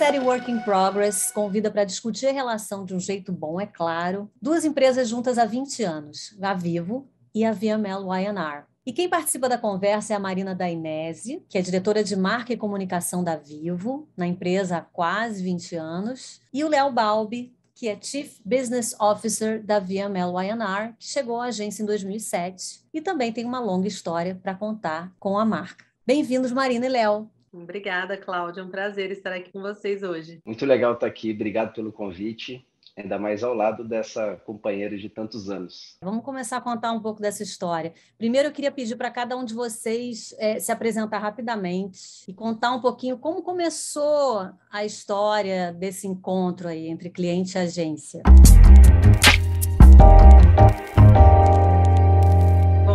série Work in Progress convida para discutir a relação de um jeito bom, é claro, duas empresas juntas há 20 anos, a Vivo e a VML&R. E quem participa da conversa é a Marina Dainese, que é diretora de marca e comunicação da Vivo, na empresa há quase 20 anos, e o Léo Balbi, que é Chief Business Officer da VML&R, que chegou à agência em 2007 e também tem uma longa história para contar com a marca. Bem-vindos, Marina e Léo. Obrigada, Cláudia. É um prazer estar aqui com vocês hoje. Muito legal estar aqui. Obrigado pelo convite, ainda mais ao lado dessa companheira de tantos anos. Vamos começar a contar um pouco dessa história. Primeiro, eu queria pedir para cada um de vocês se apresentar rapidamente e contar um pouquinho como começou a história desse encontro aí entre cliente e agência.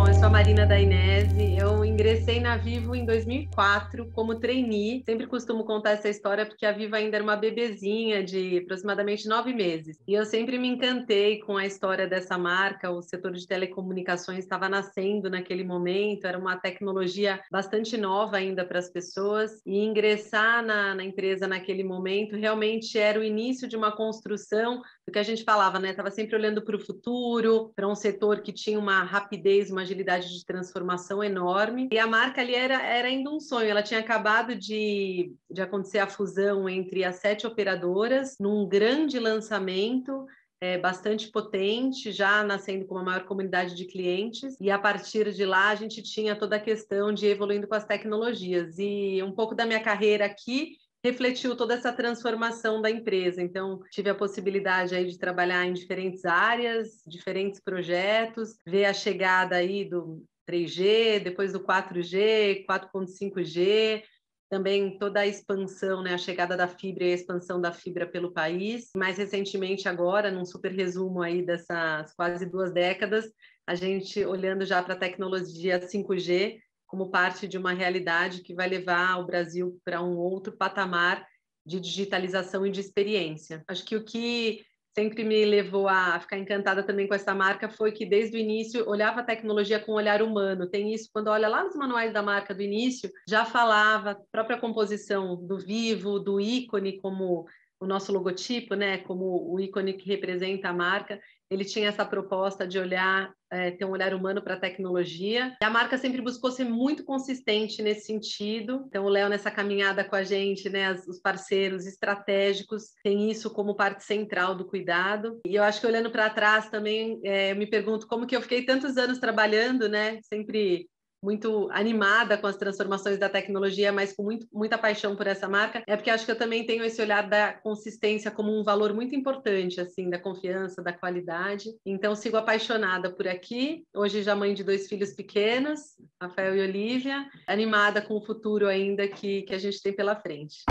Eu sou a Marina Dainese, eu ingressei na Vivo em 2004 como trainee. Sempre costumo contar essa história porque a Vivo ainda era uma bebezinha de aproximadamente 9 meses. E eu sempre me encantei com a história dessa marca. O setor de telecomunicações estava nascendo naquele momento, era uma tecnologia bastante nova ainda para as pessoas. E ingressar na empresa naquele momento realmente era o início de uma construção do que a gente falava, né? Estava sempre olhando para o futuro, para um setor que tinha uma rapidez, uma agilidade de transformação enorme. E a marca ali era ainda um sonho. Ela tinha acabado de acontecer a fusão entre as 7 operadoras, num grande lançamento, bastante potente, já nascendo com uma maior comunidade de clientes. E a partir de lá, a gente tinha toda a questão de ir evoluindo com as tecnologias. E um pouco da minha carreira aqui refletiu toda essa transformação da empresa. Então, tive a possibilidade aí de trabalhar em diferentes áreas, diferentes projetos, ver a chegada aí do 3G, depois do 4G, 4.5G, também toda a expansão, né, a chegada da fibra e a expansão da fibra pelo país. Mais recentemente agora, num super resumo aí dessas quase 2 décadas, a gente olhando já para a tecnologia 5G, como parte de uma realidade que vai levar o Brasil para um outro patamar de digitalização e de experiência. Acho que o que sempre me levou a ficar encantada também com essa marca foi que, desde o início, olhava a tecnologia com um olhar humano. Tem isso, quando olha lá nos manuais da marca do início, já falava a própria composição do vivo, do ícone como o nosso logotipo, né, como o ícone que representa a marca. Ele tinha essa proposta de olhar, ter um olhar humano para a tecnologia. E a marca sempre buscou ser muito consistente nesse sentido. Então, o Léo, nessa caminhada com a gente, né, os parceiros estratégicos, tem isso como parte central do cuidado. E eu acho que, olhando para trás também, eu me pergunto como que eu fiquei tantos anos trabalhando, né, sempre muito animada com as transformações da tecnologia, mas com muita paixão por essa marca, é porque acho que eu também tenho esse olhar da consistência como um valor muito importante, assim, da confiança, da qualidade. Então, sigo apaixonada por aqui, hoje já mãe de 2 filhos pequenos, Rafael e Olivia, animada com o futuro ainda que a gente tem pela frente.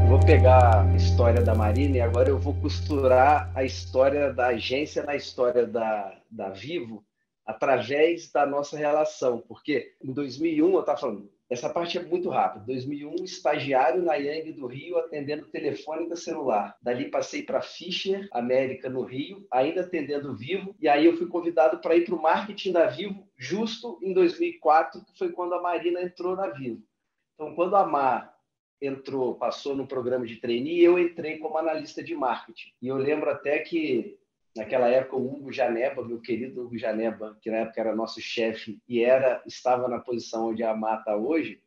Vou pegar a história da Marina e agora eu vou costurar a história da agência na história da Vivo através da nossa relação, porque em 2001, eu estava falando, essa parte é muito rápida, 2001, estagiário na Yang do Rio, atendendo telefônica celular. Dali passei para Fischer América no Rio, ainda atendendo Vivo, e aí eu fui convidado para ir para o marketing da Vivo justo em 2004, que foi quando a Marina entrou na Vivo. Então, quando a Mar passou no programa de trainee, eu entrei como analista de marketing. E eu lembro até que, naquela época, o Hugo Janeba, meu querido Hugo Janeba, que na época era nosso chefe e estava na posição onde a Má está hoje,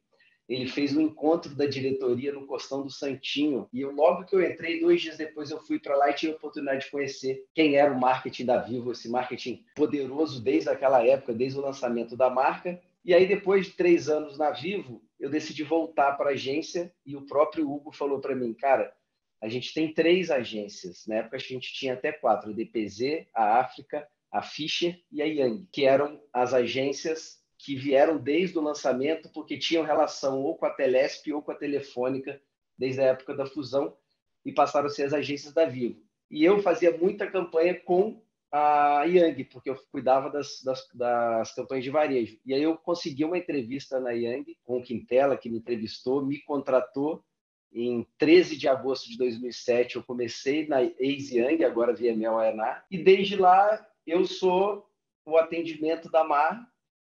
ele fez um encontro da diretoria no Costão do Santinho. E logo que eu entrei, 2 dias depois, eu fui para lá e tive a oportunidade de conhecer quem era o marketing da Vivo, esse marketing poderoso desde aquela época, desde o lançamento da marca. E aí, depois de 3 anos na Vivo, eu decidi voltar para a agência e o próprio Hugo falou para mim, cara, a gente tem 3 agências. Na época, a gente tinha até 4, a DPZ, a África, a Fischer e a Yang, que eram as agências que vieram desde o lançamento porque tinham relação ou com a Telesp ou com a Telefônica desde a época da fusão e passaram a ser as agências da Vivo. E eu fazia muita campanha com a Yang, porque eu cuidava das campanhas de varejo. E aí eu consegui uma entrevista na Yang com o Quintela, que me entrevistou, me contratou. Em 13 de agosto de 2007, eu comecei na ex-Yang, agora VML&R, e desde lá eu sou o atendimento da Mar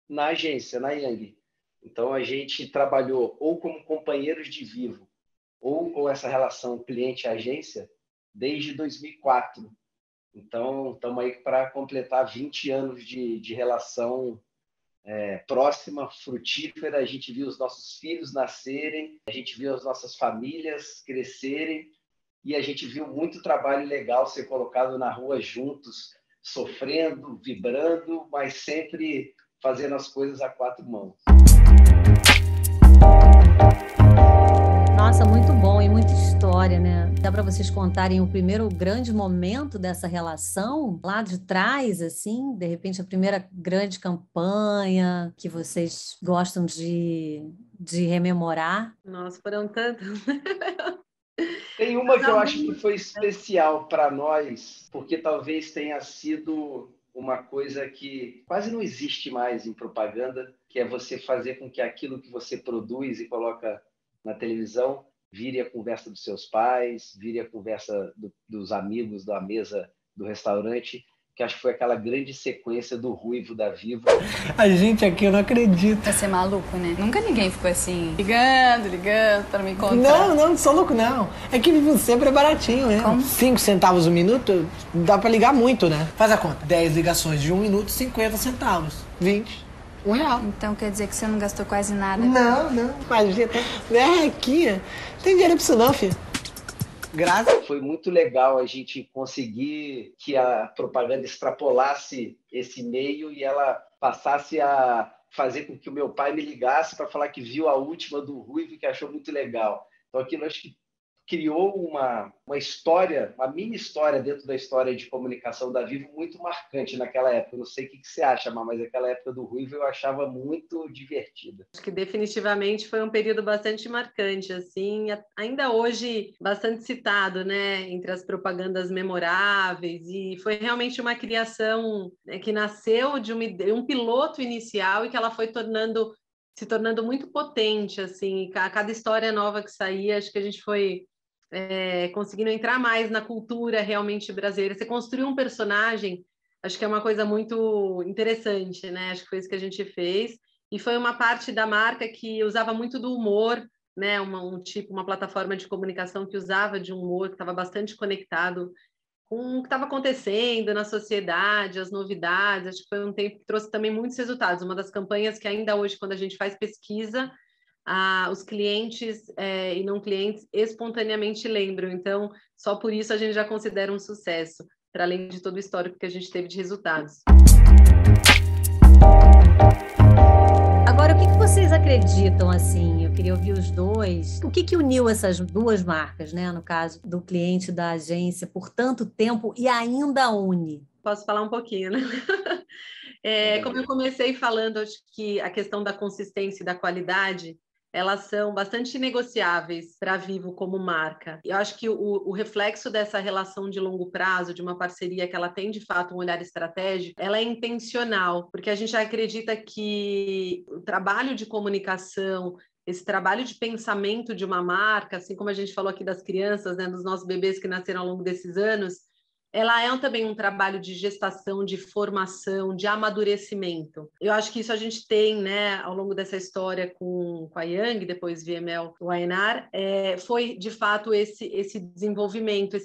na agência, na Yang. Então, a gente trabalhou ou como companheiros de Vivo, ou com essa relação cliente-agência desde 2004. Então, estamos aí para completar 20 anos de relação próxima, frutífera. A gente viu os nossos filhos nascerem, a gente viu as nossas famílias crescerem e a gente viu muito trabalho legal ser colocado na rua juntos, sofrendo, vibrando, mas sempre fazendo as coisas a quatro mãos. Nossa, muito bom e muita história, né? Dá para vocês contarem o primeiro grande momento dessa relação lá de trás, assim, de repente a primeira grande campanha que vocês gostam de rememorar? Nossa, foram tantos. Tem uma que eu acho que foi especial para nós, porque talvez tenha sido uma coisa que quase não existe mais em propaganda, que é você fazer com que aquilo que você produz e coloca na televisão vire a conversa dos seus pais, vire a conversa dos amigos da mesa do restaurante, que acho que foi aquela grande sequência do Ruivo da Vivo. A gente aqui, eu não acredito. Vai ser maluco, né? Nunca ninguém ficou assim, ligando para me encontrar. Não sou louco, não. É que Vivo sempre é baratinho, né? Como? 5 centavos o minuto, dá pra ligar muito, né? Faz a conta. 10 ligações de 1 minuto, 50 centavos. 20. R$1. Então quer dizer que você não gastou quase nada? Não. Imagina. Aqui, tem dinheiro pra isso não, filho. Graças. Foi muito legal a gente conseguir que a propaganda extrapolasse esse meio e ela passasse a fazer com que o meu pai me ligasse para falar que viu a última do Ruivo e que achou muito legal. Então aquilo acho que criou uma história, uma mini história dentro da história de comunicação da Vivo muito marcante naquela época. Eu não sei o que você acha, mas aquela época do Ruivo eu achava muito divertida. Acho que definitivamente foi um período bastante marcante, assim, ainda hoje bastante citado, né, entre as propagandas memoráveis, e foi realmente uma criação que nasceu de um piloto inicial e que ela foi se tornando muito potente, assim, a cada história nova que saía, acho que a gente foi conseguindo entrar mais na cultura realmente brasileira. Você construiu um personagem, acho que é uma coisa muito interessante, né? Acho que foi isso que a gente fez. E foi uma parte da marca que usava muito do humor, né? Uma plataforma de comunicação que usava de humor, que estava bastante conectado com o que estava acontecendo na sociedade, as novidades. Acho que foi um tempo que trouxe também muitos resultados. Uma das campanhas que ainda hoje, quando a gente faz pesquisa, os clientes e não clientes espontaneamente lembram. Então, só por isso a gente já considera um sucesso, para além de todo o histórico que a gente teve de resultados. Agora, o que vocês acreditam, assim? Eu queria ouvir os dois. O que uniu essas duas marcas, né? No caso do cliente da agência, por tanto tempo e ainda une? Posso falar um pouquinho, né? Como eu comecei falando, acho que a questão da consistência e da qualidade, elas são bastante negociáveis para a Vivo como marca. Eu acho que o reflexo dessa relação de longo prazo, de uma parceria que ela tem, de fato, um olhar estratégico, ela é intencional, porque a gente acredita que o trabalho de comunicação, esse trabalho de pensamento de uma marca, assim como a gente falou aqui das crianças, né, dos nossos bebês que nasceram ao longo desses anos, ela é também um trabalho de gestação, de formação, de amadurecimento. Eu acho que isso a gente tem, né, ao longo dessa história com a Yang, depois VML, o A&R, foi, de fato, esse desenvolvimento,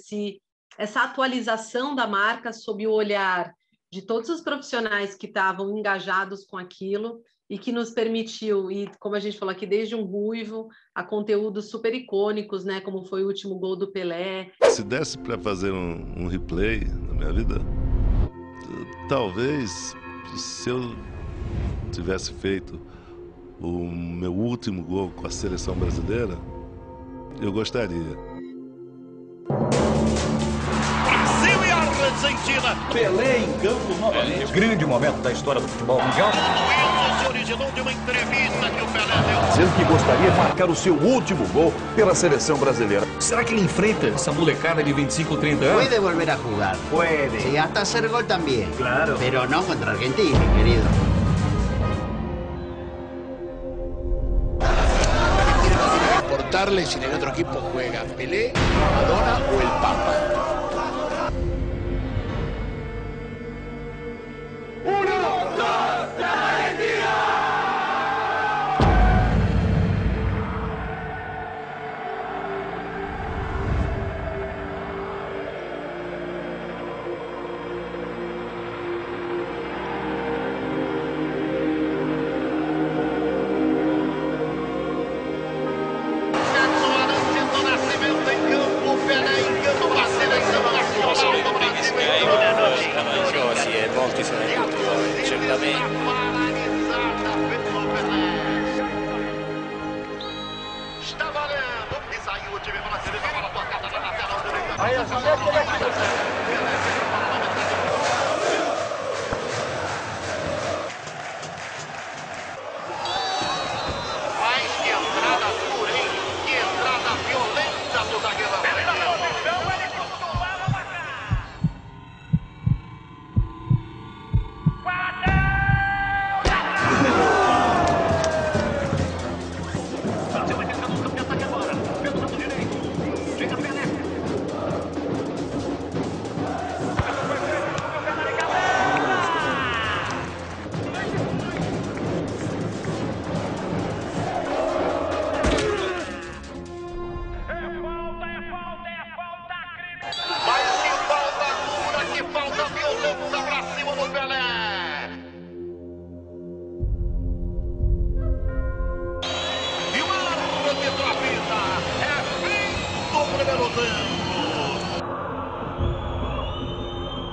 essa atualização da marca sob o olhar de todos os profissionais que estavam engajados com aquilo e que nos permitiu ir, como a gente falou aqui, desde um Ruivo a conteúdos super icônicos, né, como foi o último gol do Pelé. Se desse para fazer um replay na minha vida, talvez se eu tivesse feito o meu último gol com a seleção brasileira, eu gostaria. Brasil e Argentina. Pelé em campo novamente. Grande momento da história do futebol mundial. Se originou de uma entrevista que o Pelé deu. Dizendo que gostaria de marcar o seu último gol pela seleção brasileira. Será que ele enfrenta essa molecada de 25 ou 30 anos? Puede volver a jugar. Puede. Sí, hasta hacer gol también. Claro. Pero no contra Argentina, querido. No importarle si en el otro equipo juega Pelé, Maradona o el Papa. pronti sono tutti, certamente.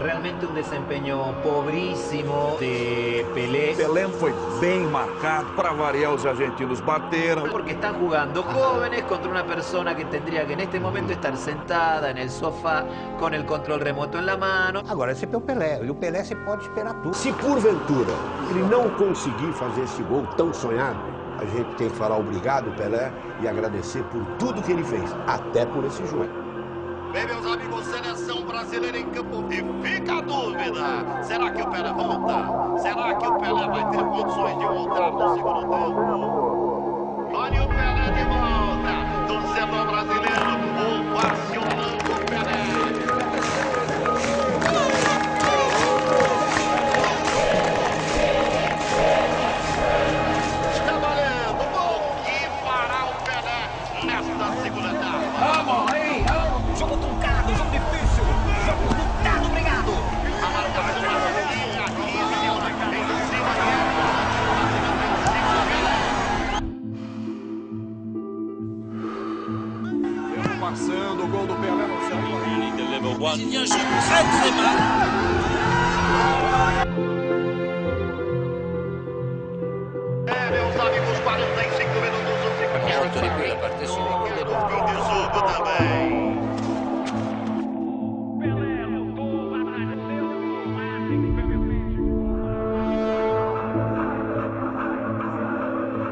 Realmente um desempenho pobríssimo de Pelé. Pelé foi bem marcado, para variar os argentinos bateram. Porque están jugando jóvenes contra una persona que tendría que en este momento estar sentada en el sofá con el control remoto en la mano. Agora, esse é o Pelé, e o Pelé você pode esperar tudo. Se porventura ele não conseguir fazer esse gol tão sonhado, a gente tem que falar obrigado, Pelé, e agradecer por tudo que ele fez, até por esse jogo. Bem, meus amigos, seleção brasileira em campo e fica a dúvida, será que o Pelé volta? Será que o Pelé vai ter condições de voltar no segundo tempo? Olha o Pelé de volta, torcedor brasileiro, ovacionando o Pelé. Está valendo, gol que fará o Pelé nesta segunda etapa. Vamos aí, jogo truncado, jogo difícil, jogo disputado, obrigado. A marcação aqui, em cima Tempo passando, o gol do Pelé não saiu. Meus amigos, 45 minutos. Molto di più da parte sua. E no fim de jogo também.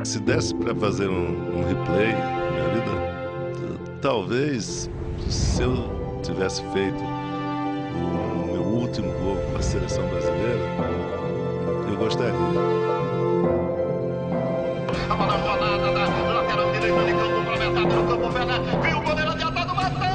Se desse para fazer um replay na minha vida, talvez se eu tivesse feito o meu último gol com a seleção brasileira, eu gostaria. A bola rolada da lateral direita de campo para metade do campo, Pelé. Viu o goleiro adiantado, bateu!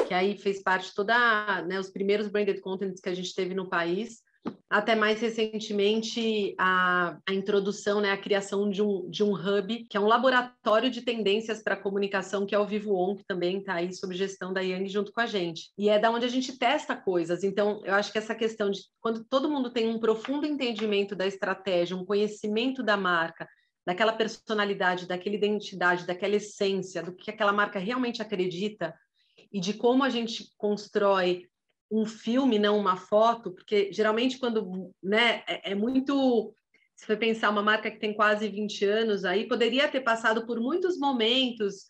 Que aí fez parte de toda, né, os primeiros branded contents que a gente teve no país, até mais recentemente a introdução, né, a criação de um hub, que é um laboratório de tendências para comunicação, que é o Vivo On, que também está aí sob gestão da Yang junto com a gente. E é da onde a gente testa coisas. Então, eu acho que essa questão de quando todo mundo tem um profundo entendimento da estratégia, um conhecimento da marca, daquela personalidade, daquela identidade, daquela essência, do que aquela marca realmente acredita, e de como a gente constrói um filme, não uma foto, porque geralmente quando, né, é muito... Se for pensar uma marca que tem quase 20 anos, aí poderia ter passado por muitos momentos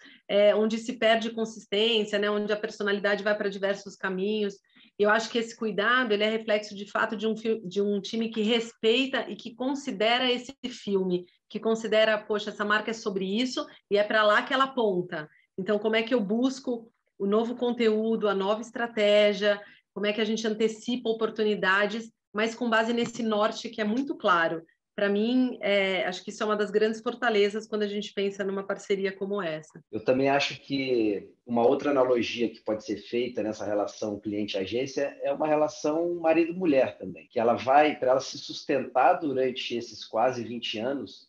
onde se perde consistência, né, onde a personalidade vai para diversos caminhos. Eu acho que esse cuidado ele é reflexo, de fato, de um time que respeita e que considera esse filme, que considera, poxa, essa marca é sobre isso e é para lá que ela aponta. Então, como é que eu busco o novo conteúdo, a nova estratégia, como é que a gente antecipa oportunidades, mas com base nesse norte que é muito claro. para mim, acho que isso é uma das grandes fortalezas quando a gente pensa numa parceria como essa. Eu também acho que uma outra analogia que pode ser feita nessa relação cliente-agência é uma relação marido-mulher também, que ela vai, para ela se sustentar durante esses quase 20 anos,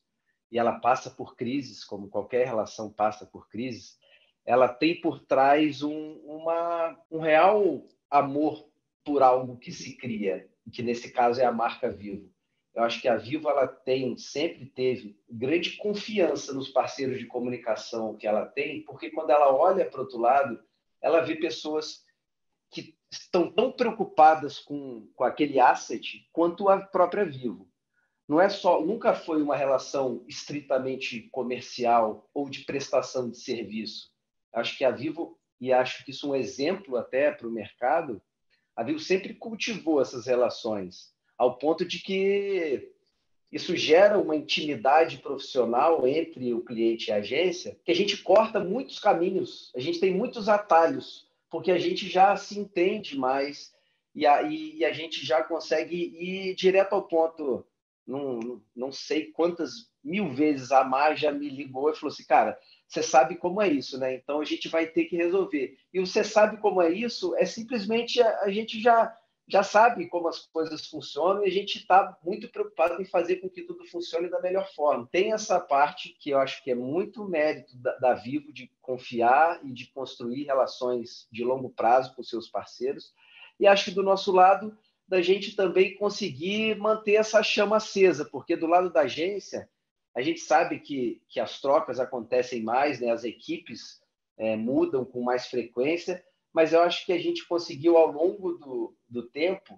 e ela passa por crises, como qualquer relação passa por crises, ela tem por trás um real amor por algo que se cria, que nesse caso é a marca Vivo. Eu acho que a Vivo ela sempre teve grande confiança nos parceiros de comunicação que ela tem, porque quando ela olha para o outro lado, ela vê pessoas que estão tão preocupadas com aquele asset quanto a própria Vivo. Nunca foi uma relação estritamente comercial ou de prestação de serviço. Acho que a Vivo, e acho que isso é um exemplo até para o mercado, a Vivo sempre cultivou essas relações, ao ponto de que isso gera uma intimidade profissional entre o cliente e a agência, que a gente corta muitos caminhos, a gente tem muitos atalhos, porque a gente já se entende mais e a gente já consegue ir direto ao ponto. Não sei quantas mil vezes a Mar já me ligou e falou assim, cara, você sabe como é isso, né? Então a gente vai ter que resolver. E o você sabe como é isso é simplesmente a gente já sabe como as coisas funcionam e a gente está muito preocupado em fazer com que tudo funcione da melhor forma. Tem essa parte que eu acho que é muito mérito da Vivo de confiar e de construir relações de longo prazo com seus parceiros. E acho que do nosso lado, da gente também conseguir manter essa chama acesa, porque do lado da agência, a gente sabe que as trocas acontecem mais, né? As equipes mudam com mais frequência, mas eu acho que a gente conseguiu, ao longo do tempo,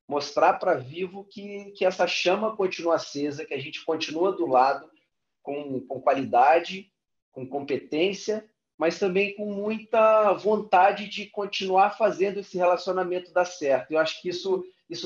mostrar para Vivo que essa chama continua acesa, que a gente continua do lado com qualidade, com competência, mas também com muita vontade de continuar fazendo esse relacionamento dar certo. Eu acho que isso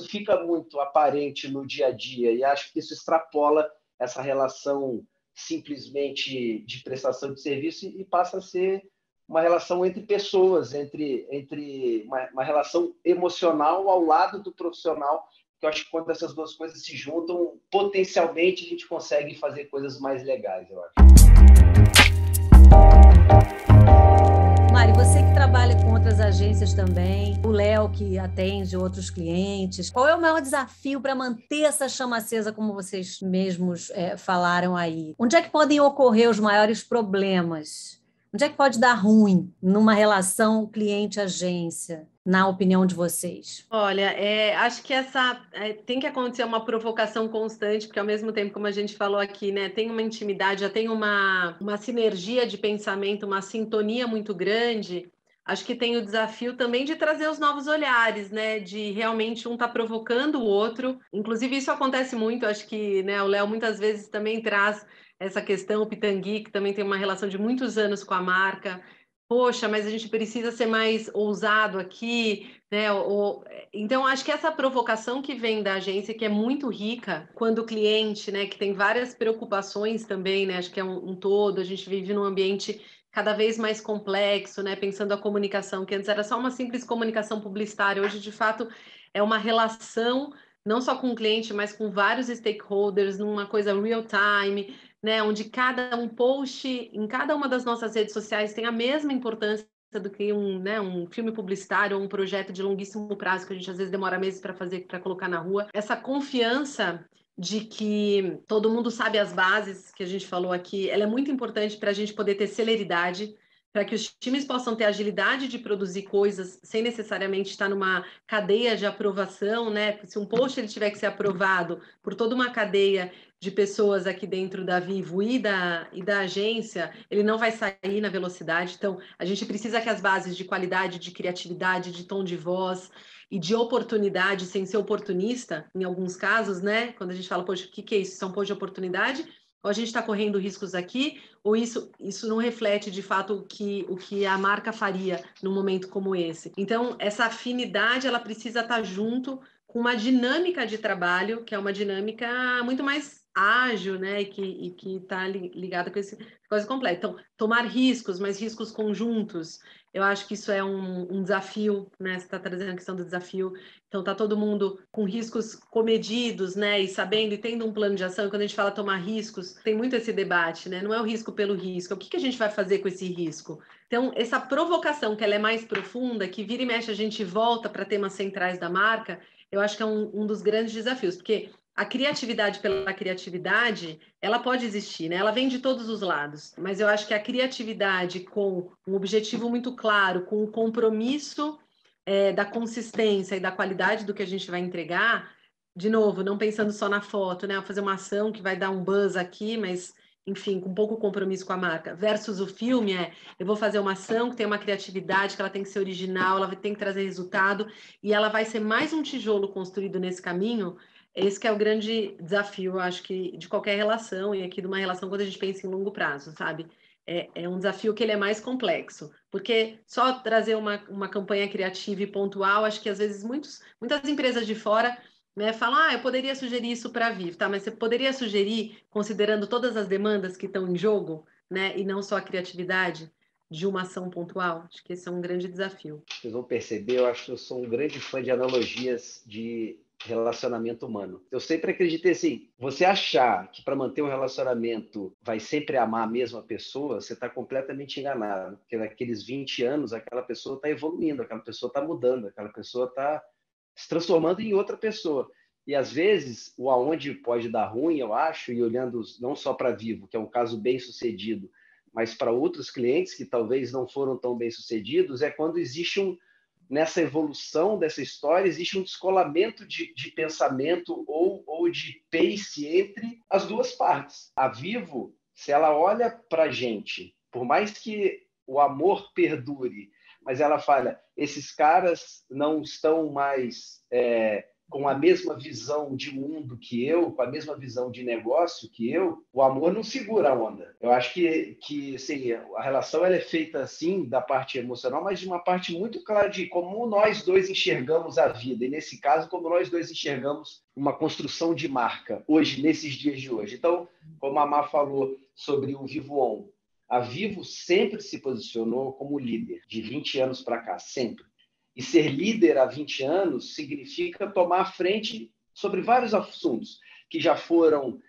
fica muito aparente no dia a dia e acho que isso extrapola essa relação simplesmente de prestação de serviço e passa a ser uma relação entre pessoas, entre uma relação emocional ao lado do profissional, que eu acho que quando essas duas coisas se juntam, potencialmente a gente consegue fazer coisas mais legais, eu acho. Mari, você que trabalha com outras agências também, o Léo que atende outros clientes, qual é o maior desafio para manter essa chama acesa, como vocês mesmos falaram aí? Onde é que podem ocorrer os maiores problemas? Onde é que pode dar ruim numa relação cliente-agência, na opinião de vocês? Olha, acho que tem que acontecer uma provocação constante, porque ao mesmo tempo, como a gente falou aqui, né, tem uma intimidade, já tem uma sinergia de pensamento, uma sintonia muito grande. Acho que tem o desafio também de trazer os novos olhares, né, de realmente um estar provocando o outro. Inclusive, isso acontece muito, acho que, né, o Léo muitas vezes também traz essa questão, o Pitangui, que também tem uma relação de muitos anos com a marca. Poxa, mas a gente precisa ser mais ousado aqui, né? Então, acho que essa provocação que vem da agência, que é muito rica, quando o cliente, né, que tem várias preocupações também, né? Acho que é um todo, a gente vive num ambiente cada vez mais complexo, né? Pensando a comunicação, que antes era só uma simples comunicação publicitária, hoje, de fato, é uma relação, não só com o cliente, mas com vários stakeholders, numa coisa real time, né, onde cada post em cada uma das nossas redes sociais tem a mesma importância do que um filme publicitário ou um projeto de longuíssimo prazo que a gente às vezes demora meses para fazer, para colocar na rua. Essa confiança de que todo mundo sabe as bases que a gente falou aqui, ela é muito importante para a gente poder ter celeridade, para que os times possam ter agilidade de produzir coisas sem necessariamente estar numa cadeia de aprovação, né? Se um post ele tiver que ser aprovado por toda uma cadeia de pessoas aqui dentro da Vivo e da agência, ele não vai sair na velocidade. Então, a gente precisa que as bases de qualidade, de criatividade, de tom de voz e de oportunidade, sem ser oportunista, em alguns casos, né? Quando a gente fala, poxa, o que é isso? Isso é um post de oportunidade? Ou a gente está correndo riscos aqui, ou isso não reflete de fato o que a marca faria num momento como esse. Então, essa afinidade, ela precisa estar junto com uma dinâmica de trabalho, que é uma dinâmica muito mais ágil, né, e que está ligada com essa coisa completa. Então, tomar riscos, mas riscos conjuntos, eu acho que isso é um desafio, né, você está trazendo a questão do desafio, então está todo mundo com riscos comedidos, né, e sabendo, e tendo um plano de ação, e quando a gente fala tomar riscos, tem muito esse debate, né, não é o risco pelo risco, é o que a gente vai fazer com esse risco? Então, essa provocação, que ela é mais profunda, que vira e mexe a gente volta para temas centrais da marca, eu acho que é um dos grandes desafios, porque a criatividade pela criatividade, ela pode existir, né? Ela vem de todos os lados, mas eu acho que a criatividade com um objetivo muito claro, com o compromisso da consistência e da qualidade do que a gente vai entregar, de novo, não pensando só na foto, né? Fazer uma ação que vai dar um buzz aqui, mas, enfim, com pouco compromisso com a marca, versus o filme eu vou fazer uma ação que tem uma criatividade, que ela tem que ser original, ela tem que trazer resultado, e ela vai ser mais um tijolo construído nesse caminho. Esse que é o grande desafio, eu acho que de qualquer relação, e aqui de uma relação quando a gente pensa em longo prazo, sabe? É um desafio que ele é mais complexo, porque só trazer uma campanha criativa e pontual, acho que às vezes muitas empresas de fora, né, falam, eu poderia sugerir isso para a Vivo, tá? Mas você poderia sugerir, considerando todas as demandas que estão em jogo, né, e não só a criatividade de uma ação pontual? Acho que esse é um grande desafio. Vocês vão perceber, eu acho que eu sou um grande fã de analogias de relacionamento humano. Eu sempre acreditei assim, você achar que para manter um relacionamento vai sempre amar a mesma pessoa, você está completamente enganado, porque naqueles 20 anos aquela pessoa está evoluindo, aquela pessoa está mudando, aquela pessoa está se transformando em outra pessoa. E às vezes o aonde pode dar ruim, eu acho, e olhando não só para Vivo, que é um caso bem sucedido, mas para outros clientes que talvez não foram tão bem sucedidos, é quando existe nessa evolução dessa história, existe um descolamento de pensamento ou de pace entre as duas partes. A Vivo, se ela olha para a gente, por mais que o amor perdure, mas ela fala, esses caras não estão mais com a mesma visão de mundo que eu, com a mesma visão de negócio que eu, o amor não segura a onda. Eu acho que assim, a relação ela é feita assim, da parte emocional, mas de uma parte muito clara de como nós dois enxergamos a vida. E nesse caso, como nós dois enxergamos uma construção de marca, hoje, nesses dias de hoje. Então, como a Má falou sobre o Vivo On, a Vivo sempre se posicionou como líder, de 20 anos para cá, sempre. E ser líder há 20 anos significa tomar a frente sobre vários assuntos, que já foram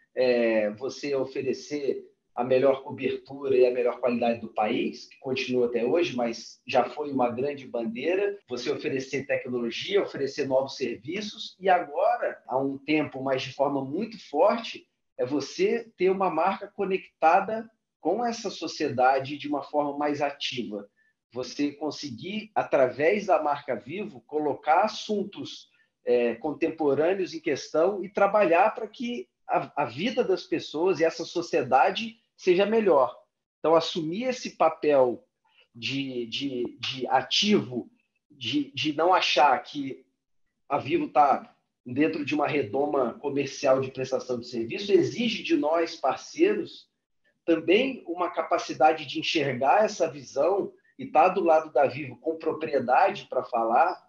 você oferecer a melhor cobertura e a melhor qualidade do país, que continua até hoje, mas já foi uma grande bandeira, você oferecer tecnologia, oferecer novos serviços, e agora, há um tempo, mas de forma muito forte, é você ter uma marca conectada com essa sociedade de uma forma mais ativa. Você conseguir, através da marca Vivo, colocar assuntos contemporâneos em questão e trabalhar para que a vida das pessoas e essa sociedade seja melhor. Então, assumir esse papel de ativo, de não achar que a Vivo está dentro de uma redoma comercial de prestação de serviço, exige de nós, parceiros, também uma capacidade de enxergar essa visão e estar do lado da Vivo com propriedade para falar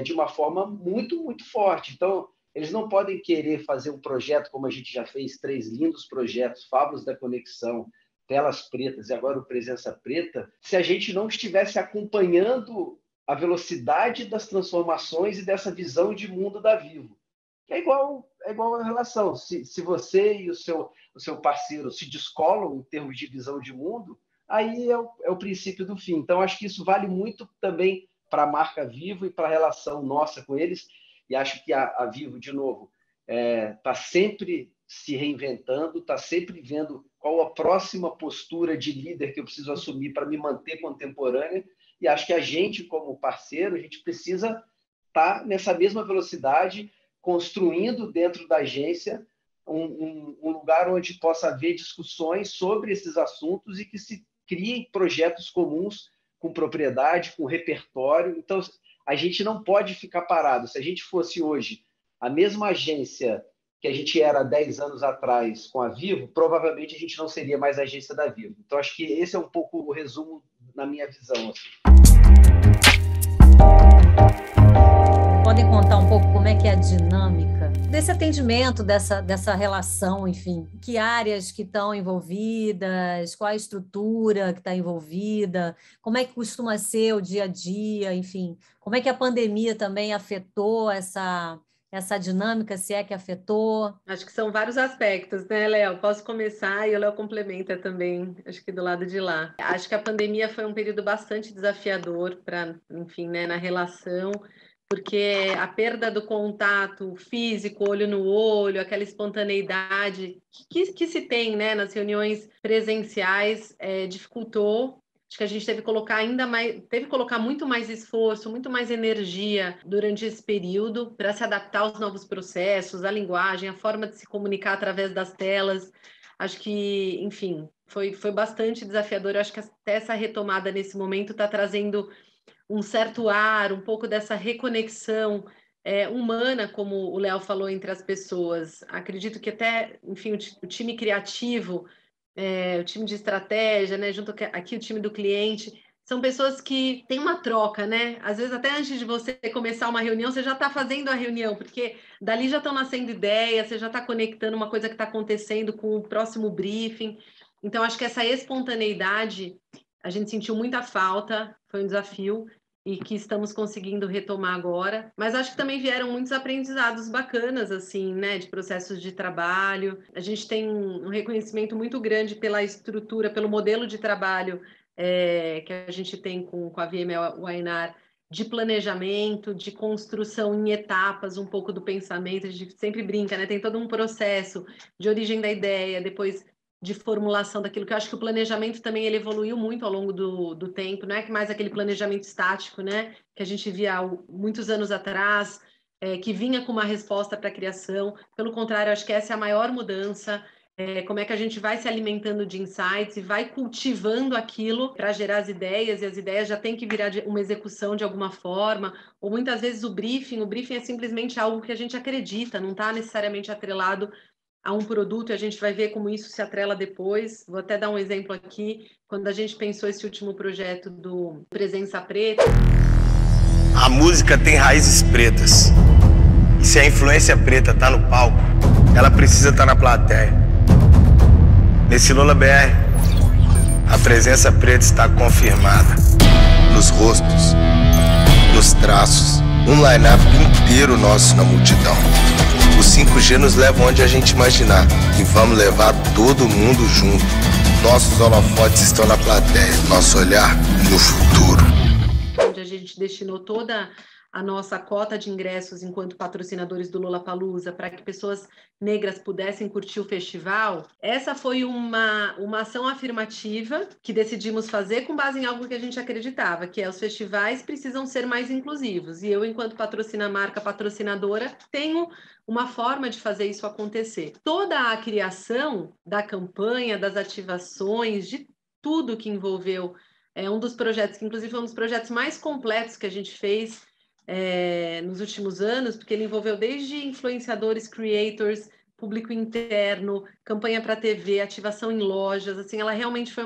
de uma forma muito, muito forte. Então, eles não podem querer fazer um projeto como a gente já fez, 3 lindos projetos, Fábulas da Conexão, Telas Pretas e agora o Presença Preta, se a gente não estivesse acompanhando a velocidade das transformações e dessa visão de mundo da Vivo. É igual a relação. Se você e o seu parceiro se descolam em termos de visão de mundo, aí é o princípio do fim. Então, acho que isso vale muito também para a marca Vivo e para a relação nossa com eles. E acho que a Vivo, de novo, está sempre se reinventando, está sempre vendo qual a próxima postura de líder que eu preciso assumir para me manter contemporânea. E acho que a gente, como parceiro, a gente precisa estar nessa mesma velocidade, construindo dentro da agência um lugar onde possa haver discussões sobre esses assuntos e que se criem projetos comuns com propriedade, com repertório. Então, a gente não pode ficar parado. Se a gente fosse hoje a mesma agência que a gente era 10 anos atrás com a Vivo, provavelmente a gente não seria mais a agência da Vivo. Então, acho que esse é um pouco o resumo na minha visão. Assim. Podem contar um pouco como é que é a dinâmica desse atendimento, dessa relação, enfim, que áreas que estão envolvidas, qual a estrutura que está envolvida, como é que costuma ser o dia a dia, enfim, como é que a pandemia também afetou essa dinâmica, se é que afetou? Acho que são vários aspectos, né, Léo? Posso começar e o Léo complementa também, acho que do lado de lá. Acho que a pandemia foi um período bastante desafiador para, enfim, né, na relação, porque a perda do contato físico, olho no olho, aquela espontaneidade que se tem, né, nas reuniões presenciais, dificultou. Acho que a gente teve que colocar muito mais esforço, muito mais energia durante esse período para se adaptar aos novos processos, a linguagem, a forma de se comunicar através das telas. Acho que, enfim, foi bastante desafiador. Eu acho que até essa retomada nesse momento está trazendo um certo ar, um pouco dessa reconexão humana, como o Léo falou, entre as pessoas. Acredito que até, enfim, o time criativo, o time de estratégia, né, junto aqui o time do cliente, são pessoas que têm uma troca, né? Às vezes até antes de você começar uma reunião, você já está fazendo a reunião, porque dali já estão nascendo ideias, você já está conectando uma coisa que está acontecendo com o próximo briefing. Então, acho que essa espontaneidade a gente sentiu muita falta, foi um desafio, e que estamos conseguindo retomar agora. Mas acho que também vieram muitos aprendizados bacanas, assim, né, de processos de trabalho. A gente tem um reconhecimento muito grande pela estrutura, pelo modelo de trabalho que a gente tem com a VML YNAR, de planejamento, de construção em etapas, um pouco do pensamento. A gente sempre brinca, né? Tem todo um processo de origem da ideia, depois de formulação daquilo, que eu acho que o planejamento também ele evoluiu muito ao longo do tempo, não é que mais aquele planejamento estático, né, que a gente via há muitos anos atrás, que vinha com uma resposta para a criação. Pelo contrário, acho que essa é a maior mudança, como é que a gente vai se alimentando de insights e vai cultivando aquilo para gerar as ideias, e as ideias já tem que virar uma execução de alguma forma, ou muitas vezes o briefing é simplesmente algo que a gente acredita, não está necessariamente atrelado a um produto, e a gente vai ver como isso se atrela depois. Vou até dar um exemplo aqui. Quando a gente pensou esse último projeto do Presença Preta... A música tem raízes pretas. E se a influência preta está no palco, ela precisa estar na plateia. Nesse Lola BR, a presença preta está confirmada. Nos rostos, nos traços, um line-up inteiro nosso na multidão. O 5G nos leva onde a gente imaginar, e vamos levar todo mundo junto. Nossos holofotes estão na plateia, nosso olhar no futuro. Onde a gente destinou toda a nossa cota de ingressos enquanto patrocinadores do Lollapalooza para que pessoas negras pudessem curtir o festival, essa foi uma ação afirmativa que decidimos fazer com base em algo que a gente acreditava, que os festivais precisam ser mais inclusivos. E eu, enquanto marca patrocinadora, tenho uma forma de fazer isso acontecer. Toda a criação da campanha, das ativações, de tudo que envolveu um dos projetos, que inclusive foi um dos projetos mais completos que a gente fez nos últimos anos, porque ele envolveu desde influenciadores, creators, público interno, campanha para TV, ativação em lojas, assim, ela realmente foi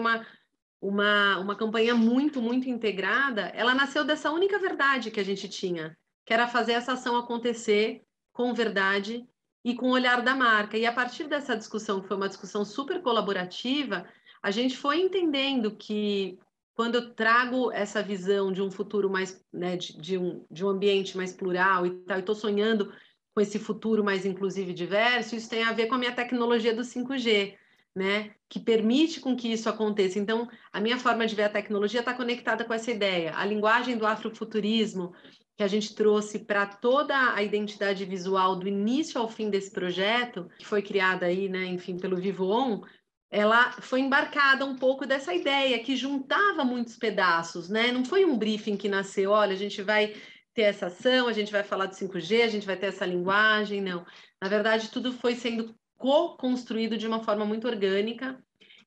uma campanha muito, muito integrada. Ela nasceu dessa única verdade que a gente tinha, que era fazer essa ação acontecer com verdade e com o olhar da marca. E a partir dessa discussão, que foi uma discussão super colaborativa, a gente foi entendendo que quando eu trago essa visão de um futuro mais, né, de um ambiente mais plural e tal, e estou sonhando com esse futuro mais inclusivo e diverso, isso tem a ver com a minha tecnologia do 5G, né, que permite com que isso aconteça. Então, a minha forma de ver a tecnologia está conectada com essa ideia. A linguagem do afrofuturismo que a gente trouxe para toda a identidade visual do início ao fim desse projeto, que foi criada aí, né, enfim, pelo VivoOn, ela foi embarcada um pouco dessa ideia que juntava muitos pedaços, né? Não foi um briefing que nasceu, olha, a gente vai ter essa ação, a gente vai falar do 5G, a gente vai ter essa linguagem, não. Na verdade, tudo foi sendo co-construído de uma forma muito orgânica,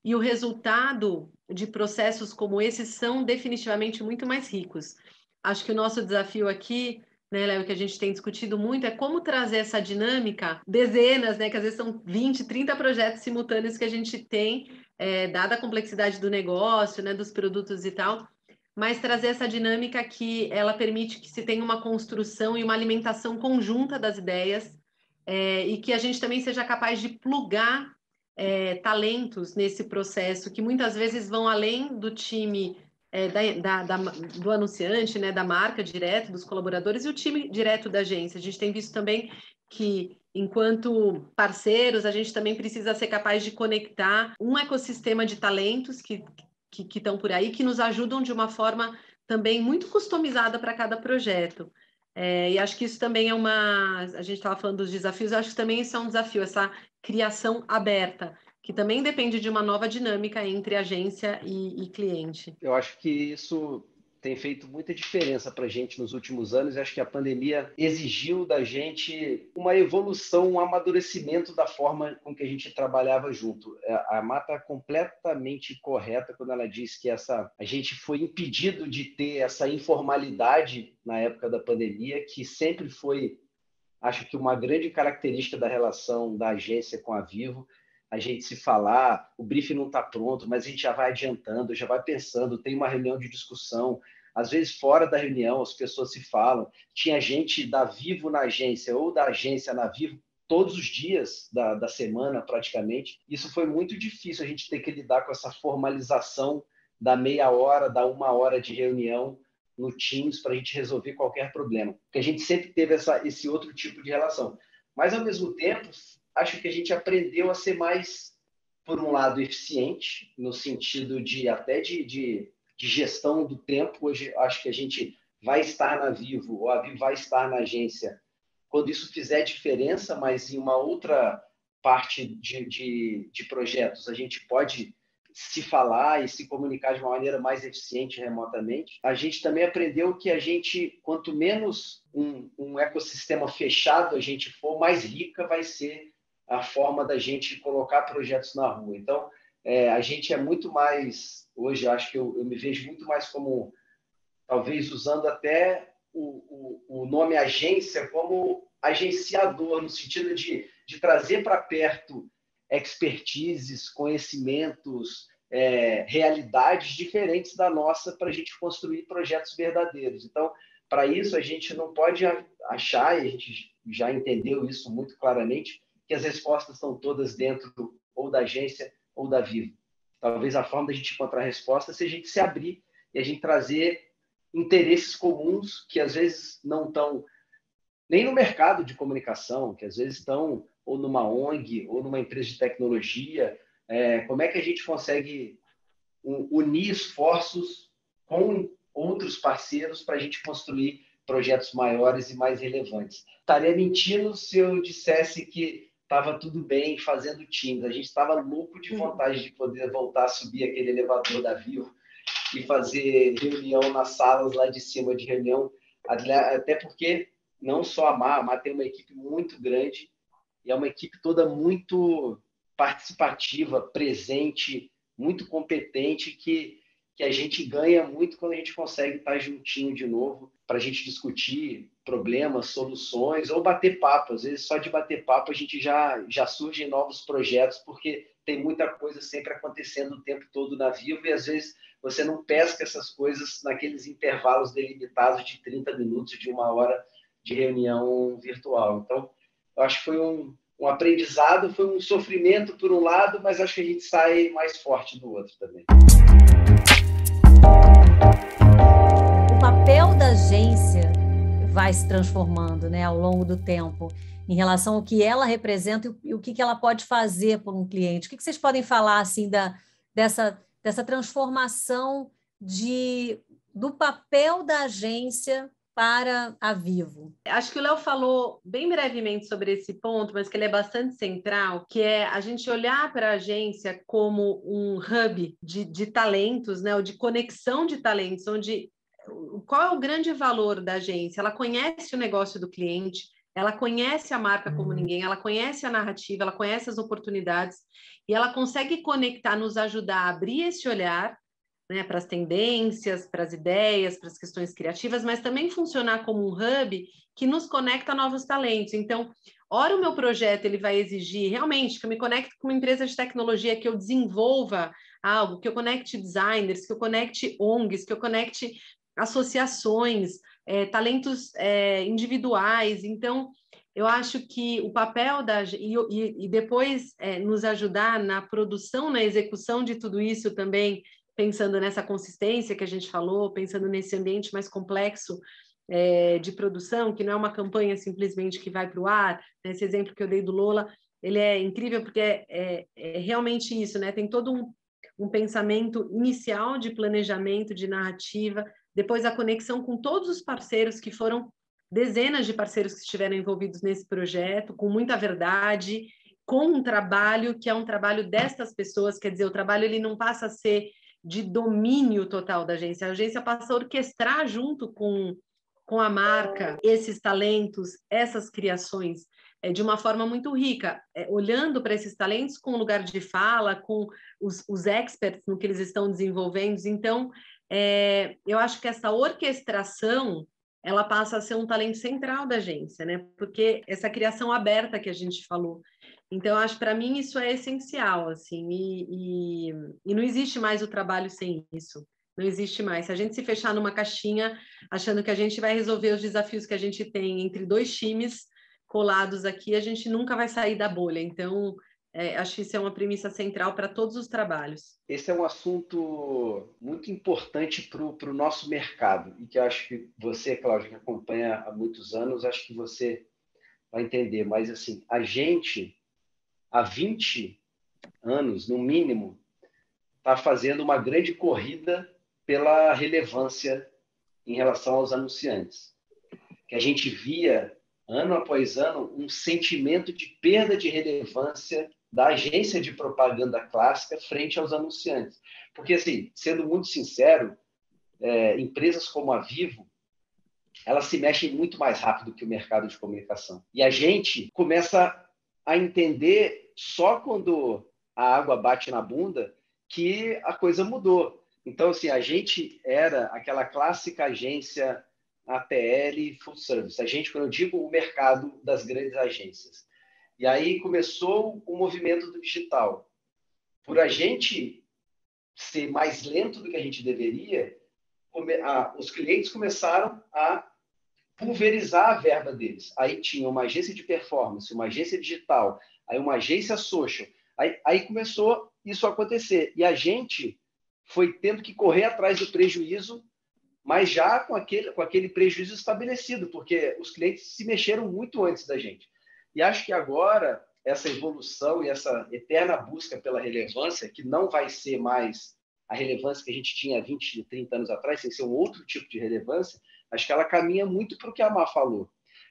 e o resultado de processos como esses são definitivamente muito mais ricos. Acho que o nosso desafio aqui, né, Léo, que a gente tem discutido muito, é como trazer essa dinâmica, dezenas, né, que às vezes são 20, 30 projetos simultâneos que a gente tem, dada a complexidade do negócio, né, dos produtos e tal, mas trazer essa dinâmica que ela permite que se tenha uma construção e uma alimentação conjunta das ideias, e que a gente também seja capaz de plugar talentos nesse processo, que muitas vezes vão além do time do anunciante, né, da marca direto, dos colaboradores, e o time direto da agência. A gente tem visto também que, enquanto parceiros, a gente também precisa ser capaz de conectar um ecossistema de talentos que estão por aí, que nos ajudam de uma forma também muito customizada para cada projeto. E acho que isso também é a gente estava falando dos desafios, acho que também isso é um desafio, essa criação aberta, que também depende de uma nova dinâmica entre agência e cliente. Eu acho que isso tem feito muita diferença para a gente nos últimos anos. Eu acho que a pandemia exigiu da gente uma evolução, um amadurecimento da forma com que a gente trabalhava junto. A Má está completamente correta quando ela diz que a gente foi impedido de ter essa informalidade na época da pandemia, que sempre foi, acho que, uma grande característica da relação da agência com a Vivo. A gente se falar, o briefing não está pronto, mas a gente já vai adiantando, já vai pensando, tem uma reunião de discussão. Às vezes, fora da reunião, as pessoas se falam. Tinha gente da Vivo na agência ou da agência na Vivo todos os dias da semana, praticamente. Isso foi muito difícil, a gente ter que lidar com essa formalização da meia hora, da 1 hora de reunião no Teams para a gente resolver qualquer problema. Porque a gente sempre teve esse outro tipo de relação. Mas, ao mesmo tempo, acho que a gente aprendeu a ser mais, por um lado, eficiente, no sentido de gestão do tempo. Hoje, acho que a gente vai estar na Vivo, ou a Vivo vai estar na agência, quando isso fizer diferença, mas em uma outra parte de projetos, a gente pode se falar e se comunicar de uma maneira mais eficiente remotamente. A gente também aprendeu que quanto menos um ecossistema fechado a gente for, mais rica vai ser a forma da gente colocar projetos na rua. Então, a gente é muito mais, hoje acho que eu me vejo muito mais como, talvez usando até o nome agência como agenciador, no sentido de trazer para perto expertises, conhecimentos, realidades diferentes da nossa para a gente construir projetos verdadeiros. Então, para isso, a gente não pode achar, e a gente já entendeu isso muito claramente, que as respostas estão todas dentro ou da agência ou da Vivo. Talvez a forma da gente encontrar a resposta seja a gente se abrir e a gente trazer interesses comuns que às vezes não estão nem no mercado de comunicação, que às vezes estão ou numa ONG ou numa empresa de tecnologia. Como é que a gente consegue unir esforços com outros parceiros para a gente construir projetos maiores e mais relevantes? Estaria mentindo se eu dissesse que estava tudo bem fazendo Teams. A gente estava louco de vontade de poder voltar a subir aquele elevador da Vivo e fazer reunião nas salas lá de cima de reunião, até porque não só a Má tem uma equipe muito grande e é uma equipe toda muito participativa, presente, muito competente, que a gente ganha muito quando a gente consegue estar juntinho de novo para a gente discutir problemas, soluções ou bater papo. Às vezes, só de bater papo, a gente já surgem novos projetos, porque tem muita coisa sempre acontecendo o tempo todo na Vivo e, às vezes, você não pesca essas coisas naqueles intervalos delimitados de 30 minutos, de 1 hora de reunião virtual. Então, eu acho que foi um aprendizado, foi um sofrimento por um lado, mas acho que a gente sai mais forte do outro também. O papel da agência vai se transformando, né, ao longo do tempo, em relação ao que ela representa e o que ela pode fazer por um cliente. O que vocês podem falar assim, dessa transformação do papel da agência para a Vivo? Acho que o Léo falou bem brevemente sobre esse ponto, mas que ele é bastante central, que é a gente olhar para a agência como um hub de talentos, né, ou de conexão de talentos, qual é o grande valor da agência? Ela conhece o negócio do cliente, ela conhece a marca como ninguém, ela conhece a narrativa, ela conhece as oportunidades e ela consegue conectar, nos ajudar a abrir esse olhar, né, para as tendências, para as ideias, para as questões criativas, mas também funcionar como um hub que nos conecta a novos talentos. Então, ora o meu projeto ele vai exigir realmente que eu me conecte com uma empresa de tecnologia, que eu desenvolva algo, que eu conecte designers, que eu conecte ONGs, que eu conecte associações, talentos individuais. Então, eu acho que o papel e depois nos ajudar na produção, na execução de tudo isso também, pensando nessa consistência que a gente falou, pensando nesse ambiente mais complexo de produção, que não é uma campanha simplesmente que vai para o ar. Esse exemplo que eu dei do Lola, ele é incrível porque é realmente isso, né? Tem todo um pensamento inicial de planejamento, de narrativa, depois a conexão com todos os parceiros que foram dezenas de parceiros que estiveram envolvidos nesse projeto, com muita verdade, com um trabalho que é um trabalho destas pessoas, quer dizer, o trabalho ele não passa a ser de domínio total da agência, a agência passa a orquestrar junto com a marca esses talentos, essas criações, de uma forma muito rica, olhando para esses talentos com lugar de fala, com os experts no que eles estão desenvolvendo. Então, eu acho que essa orquestração ela passa a ser um talento central da agência, né? Porque essa criação aberta que a gente falou. Então, acho que para mim isso é essencial, assim, e não existe mais o trabalho sem isso. Não existe mais. Se a gente se fechar numa caixinha, achando que a gente vai resolver os desafios que a gente tem entre dois times colados aqui, a gente nunca vai sair da bolha. Então, acho que isso é uma premissa central para todos os trabalhos. Esse é um assunto muito importante para o nosso mercado e que eu acho que você, Cláudia, que acompanha há muitos anos, acho que você vai entender. Mas, assim, a gente, há 20 anos, no mínimo, está fazendo uma grande corrida pela relevância em relação aos anunciantes. Que a gente via, ano após ano, um sentimento de perda de relevância da agência de propaganda clássica frente aos anunciantes. Porque, assim, sendo muito sincero, empresas como a Vivo, elas se mexem muito mais rápido que o mercado de comunicação. E a gente começa a entender só quando a água bate na bunda que a coisa mudou. Então, assim, a gente era aquela clássica agência ATL full service. A gente, quando eu digo o mercado das grandes agências. E aí começou o movimento do digital. Por a gente ser mais lento do que a gente deveria, os clientes começaram a pulverizar a verba deles. Aí tinha uma agência de performance, uma agência digital, aí uma agência social. Aí começou isso a acontecer. E a gente foi tendo que correr atrás do prejuízo, mas já com aquele prejuízo estabelecido, porque os clientes se mexeram muito antes da gente. E acho que agora essa evolução e essa eterna busca pela relevância, que não vai ser mais a relevância que a gente tinha 20, 30 anos atrás, tem que ser um outro tipo de relevância, acho que ela caminha muito para o que a Má falou.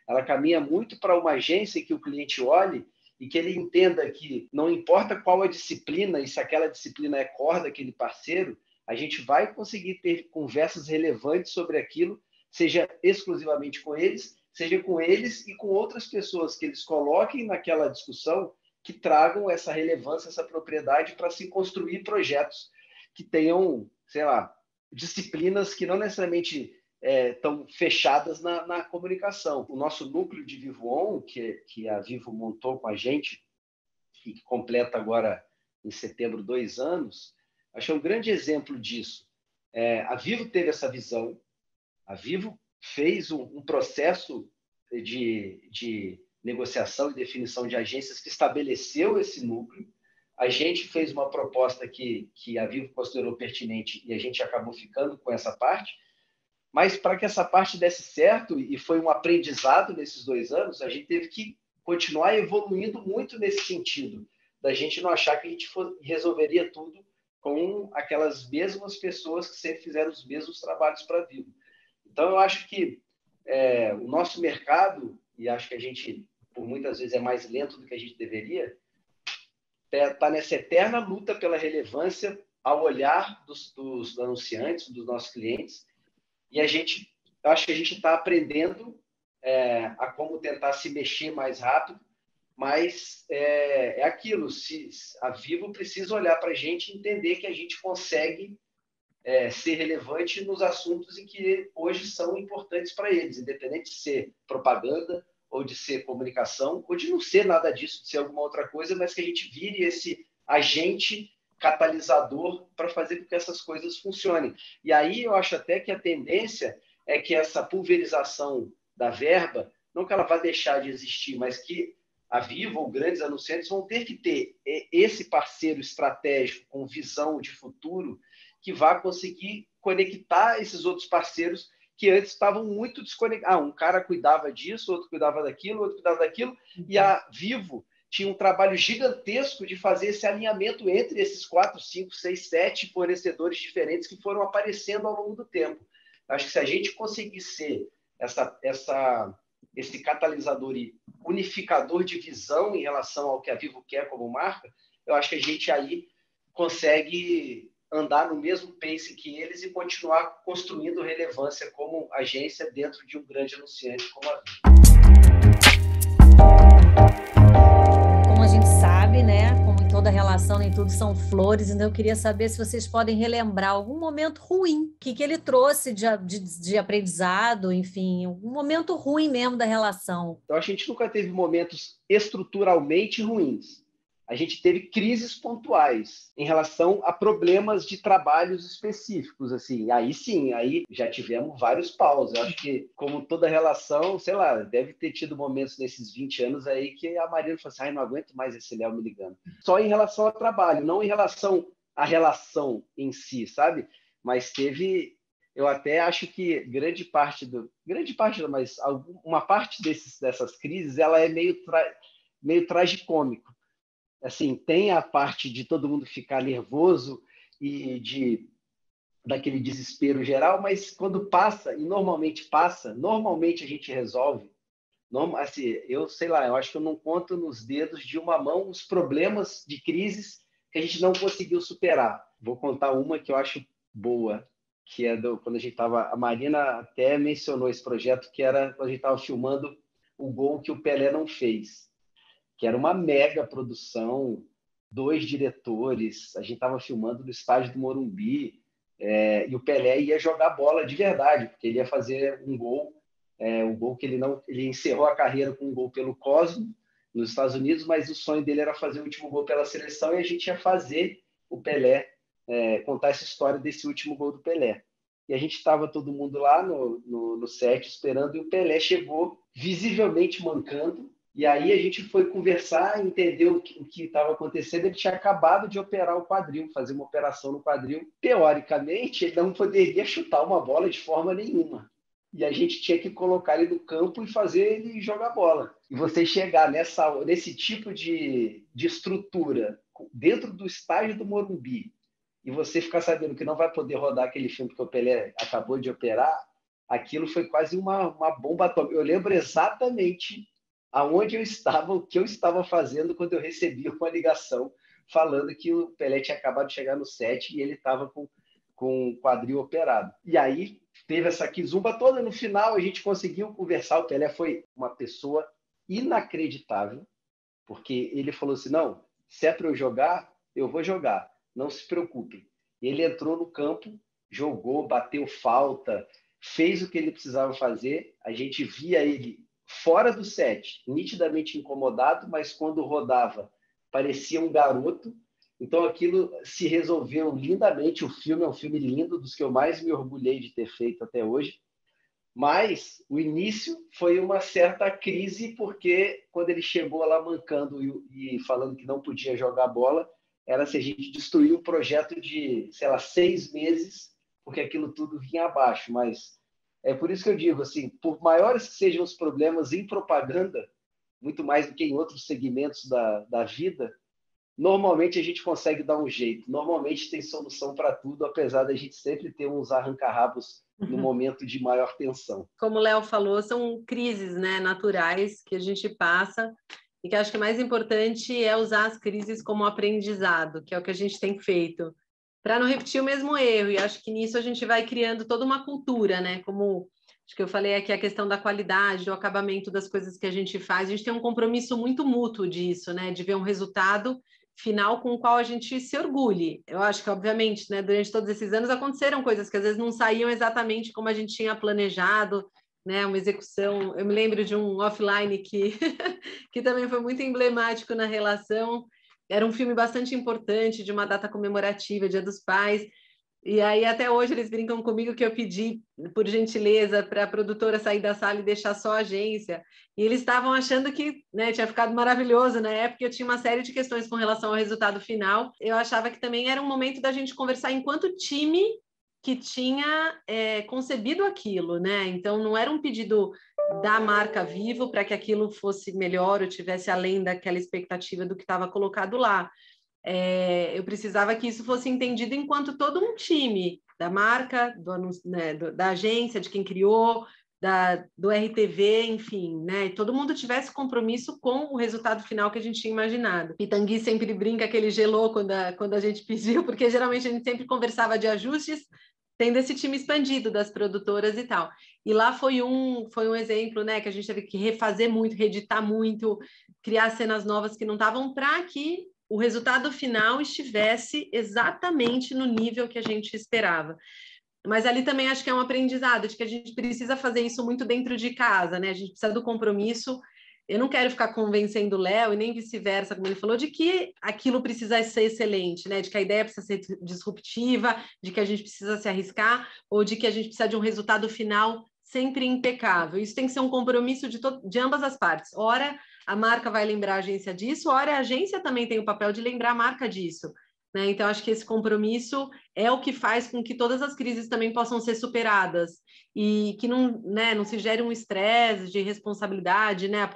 Ela caminha muito para uma agência que o cliente olhe e que ele entenda que não importa qual a disciplina, e se aquela disciplina é core daquele parceiro, a gente vai conseguir ter conversas relevantes sobre aquilo, seja exclusivamente com eles, seja com eles e com outras pessoas, que eles coloquem naquela discussão, que tragam essa relevância, essa propriedade para se construir projetos que tenham, sei lá, disciplinas que não necessariamente estão fechadas na comunicação. O nosso núcleo de VivoOn, que a Vivo montou com a gente, e que completa agora em setembro 2 anos, acho um grande exemplo disso. A Vivo teve essa visão, a Vivo fez um processo de negociação e definição de agências que estabeleceu esse núcleo. A gente fez uma proposta que a Vivo considerou pertinente e a gente acabou ficando com essa parte. Mas para que essa parte desse certo, e foi um aprendizado nesses 2 anos, a gente teve que continuar evoluindo muito nesse sentido, da gente não achar que a gente resolveria tudo com aquelas mesmas pessoas que sempre fizeram os mesmos trabalhos para a Vivo. Então, eu acho que o nosso mercado, e acho que a gente, por muitas vezes, é mais lento do que a gente deveria, está nessa eterna luta pela relevância ao olhar dos anunciantes, dos nossos clientes. E eu acho que a gente está aprendendo a como tentar se mexer mais rápido, mas é aquilo, a Vivo precisa olhar para a gente e entender que a gente consegue ser relevante nos assuntos em que hoje são importantes para eles, independente de ser propaganda ou de ser comunicação, ou de não ser nada disso, de ser alguma outra coisa, mas que a gente vire esse agente catalisador para fazer com que essas coisas funcionem. E aí eu acho até que a tendência é que essa pulverização da verba, não que ela vá deixar de existir, mas que a Vivo ou grandes anunciantes vão ter que ter esse parceiro estratégico com visão de futuro que vá conseguir conectar esses outros parceiros que antes estavam muito desconectados. Um cara cuidava disso, outro cuidava daquilo, outro cuidava daquilo, e a Vivo tinha um trabalho gigantesco de fazer esse alinhamento entre esses 4, 5, 6, 7 fornecedores diferentes que foram aparecendo ao longo do tempo. Acho que se a gente conseguir ser esse catalisador e unificador de visão em relação ao que a Vivo quer como marca, eu acho que a gente aí consegue andar no mesmo pace que eles e continuar construindo relevância como agência dentro de um grande anunciante como a Vivo. Como a gente sabe, né? Como em toda relação, nem tudo são flores, então eu queria saber se vocês podem relembrar algum momento ruim, o que ele trouxe de aprendizado, enfim, um momento ruim mesmo da relação. Então, a gente nunca teve momentos estruturalmente ruins. A gente teve crises pontuais em relação a problemas de trabalhos específicos, assim. Aí sim, aí já tivemos vários paus. Eu acho que, como toda relação, sei lá, deve ter tido momentos nesses 20 anos aí que a Marina falou assim, não aguento mais esse Léo me ligando. Só em relação ao trabalho, não em relação à relação em si, sabe? Mas teve... Eu até acho que mas uma parte dessas crises, ela é meio tragicômico. Assim, tem a parte de todo mundo ficar nervoso e daquele desespero geral, mas quando passa, e normalmente a gente resolve. Assim, eu sei lá, eu acho que eu não conto nos dedos de uma mão os problemas de crises que a gente não conseguiu superar. Vou contar uma que eu acho boa, que é quando a gente estava... A Marina até mencionou esse projeto, que era quando a gente estava filmando o gol que o Pelé não fez, que era uma mega produção, 2 diretores, a gente estava filmando no estádio do Morumbi, e o Pelé ia jogar bola de verdade, porque ele ia fazer um gol que ele encerrou a carreira com um gol pelo Cosmo, nos Estados Unidos, mas o sonho dele era fazer o último gol pela seleção, e a gente ia fazer o Pelé, contar essa história desse último gol do Pelé. E a gente estava todo mundo lá no set esperando, e o Pelé chegou visivelmente mancando. E aí a gente foi conversar, entendeu o que estava acontecendo. Ele tinha acabado de operar o quadril, fazer uma operação no quadril. Teoricamente, ele não poderia chutar uma bola de forma nenhuma. E a gente tinha que colocar ele no campo e fazer ele jogar bola. E você chegar nesse tipo de estrutura dentro do estádio do Morumbi e você ficar sabendo que não vai poder rodar aquele filme porque o Pelé acabou de operar, aquilo foi quase uma bomba atômica. Eu lembro exatamente aonde eu estava, o que eu estava fazendo quando eu recebi uma ligação falando que o Pelé tinha acabado de chegar no set e ele estava com o quadril operado. E aí teve essa quizumba toda. No final a gente conseguiu conversar. O Pelé foi uma pessoa inacreditável, porque ele falou assim, não, se é para eu jogar, eu vou jogar, não se preocupem. Ele entrou no campo, jogou, bateu falta, fez o que ele precisava fazer. A gente via ele fora do set, nitidamente incomodado, mas quando rodava, parecia um garoto. Então, aquilo se resolveu lindamente. O filme é um filme lindo, dos que eu mais me orgulhei de ter feito até hoje. Mas o início foi uma certa crise, porque quando ele chegou lá mancando e falando que não podia jogar bola, era se a gente destruir um projeto de, 6 meses, porque aquilo tudo vinha abaixo. Mas é por isso que eu digo, assim, por maiores que sejam os problemas em propaganda, muito mais do que em outros segmentos da vida, normalmente a gente consegue dar um jeito. Normalmente tem solução para tudo, apesar da gente sempre ter uns arranca-rabos no momento de maior tensão. Como o Léo falou, são crises, né, naturais que a gente passa e que acho que o mais importante é usar as crises como aprendizado, que é o que a gente tem feito, para não repetir o mesmo erro. E acho que nisso a gente vai criando toda uma cultura, né? Como acho que eu falei aqui, a questão da qualidade, do acabamento das coisas que a gente faz. A gente tem um compromisso muito mútuo disso, né? De ver um resultado final com o qual a gente se orgulhe. Eu acho que, obviamente, né, durante todos esses anos aconteceram coisas que às vezes não saíam exatamente como a gente tinha planejado, né? Uma execução. Eu me lembro de um offline que, que também foi muito emblemático na relação. Era um filme bastante importante, de uma data comemorativa, Dia dos Pais. E aí, até hoje, eles brincam comigo que eu pedi, por gentileza, para a produtora sair da sala e deixar só a agência. E eles estavam achando que, né, tinha ficado maravilhoso. Na época, eu tinha uma série de questões com relação ao resultado final. Eu achava que também era um momento da gente conversar enquanto time que tinha concebido aquilo, né? Então, não era um pedido da marca Vivo para que aquilo fosse melhor ou tivesse além daquela expectativa do que estava colocado lá. Eu precisava que isso fosse entendido enquanto todo um time da marca, da agência, de quem criou, do RTV, enfim, né? E todo mundo tivesse compromisso com o resultado final que a gente tinha imaginado. Pitangui sempre brinca que ele gelou quando a gente pediu, porque geralmente a gente sempre conversava de ajustes, tendo esse time expandido das produtoras e tal. E lá foi um exemplo, né, que a gente teve que refazer muito, reeditar muito, criar cenas novas que não estavam, para que o resultado final estivesse exatamente no nível que a gente esperava. Mas ali também acho que é um aprendizado, de que a gente precisa fazer isso muito dentro de casa, né? A gente precisa do compromisso. Eu não quero ficar convencendo o Léo, e nem vice-versa, como ele falou, de que aquilo precisa ser excelente, né? De que a ideia precisa ser disruptiva, de que a gente precisa se arriscar, ou de que a gente precisa de um resultado final sempre impecável. Isso tem que ser um compromisso de ambas as partes. Ora, a marca vai lembrar a agência disso, ora, a agência também tem o papel de lembrar a marca disso, né? Então, acho que esse compromisso é o que faz com que todas as crises também possam ser superadas e que não se gere um estresse de responsabilidade, né?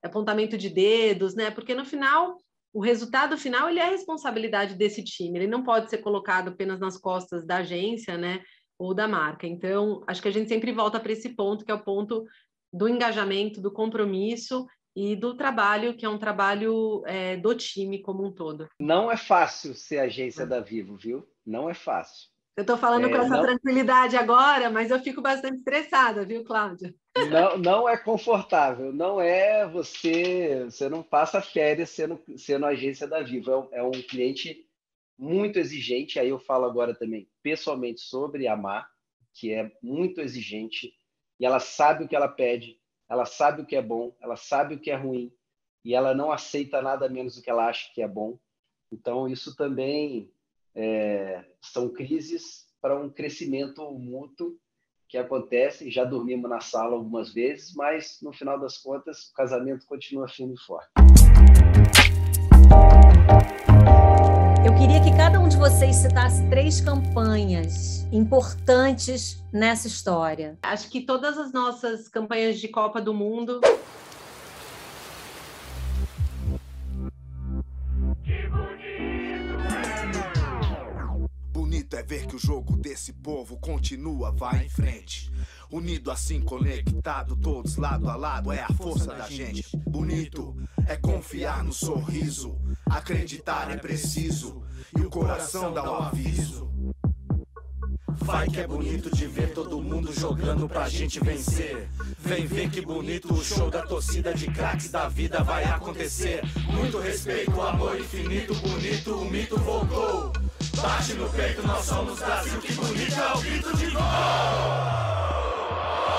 Apontamento de dedos, né? Porque, no final, o resultado final ele é a responsabilidade desse time, ele não pode ser colocado apenas nas costas da agência, né? Ou da marca. Então, acho que a gente sempre volta para esse ponto, que é o ponto do engajamento, do compromisso e do trabalho, que é um trabalho do time como um todo. Não é fácil ser agência da Vivo, viu? Não é fácil. Eu estou falando com essa tranquilidade agora, mas eu fico bastante estressada, viu, Cláudia? Não é confortável, não é você não passa férias sendo agência da Vivo. É um cliente muito exigente, aí eu falo agora também pessoalmente sobre a Má, que é muito exigente, e ela sabe o que ela pede, ela sabe o que é bom, ela sabe o que é ruim, e ela não aceita nada menos do que ela acha que é bom. Então, isso também são crises para um crescimento mútuo que acontece. Já dormimos na sala algumas vezes, mas, no final das contas, o casamento continua firme e forte. Eu queria que cada um de vocês citasse 3 campanhas importantes nessa história. Acho que todas as nossas campanhas de Copa do Mundo... Bonito é ver que o jogo desse povo continua, vai em frente. Unido assim, conectado, todos lado a lado, é a força da gente. Bonito é confiar no sorriso, acreditar é preciso, e o coração dá o aviso. Vai que é bonito de ver todo mundo jogando pra gente vencer. Vem ver que bonito o show da torcida de craques da vida vai acontecer. Muito respeito, amor infinito, bonito, o mito voltou. Bate no peito, nós somos Brasil, que bonito é o grito de gol!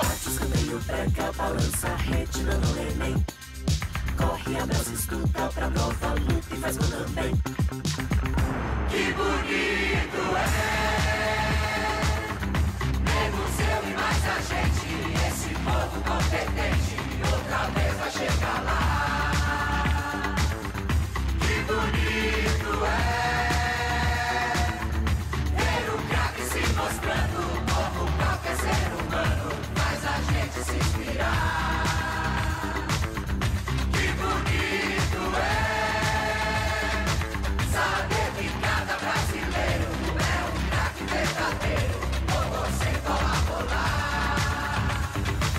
Bate o escanteio, pega, balança a rede, no neném. Corre, abraça, escuta pra nova luta e faz gol também. Que bonito menos eu e mais a gente, esse povo competente, outra vez vai chegar lá. Que bonito ver o craque se mostrando, como qualquer ser humano, faz a gente se inspirar. Que bonito saber que cada brasileiro é um craque verdadeiro, com você bola rolar.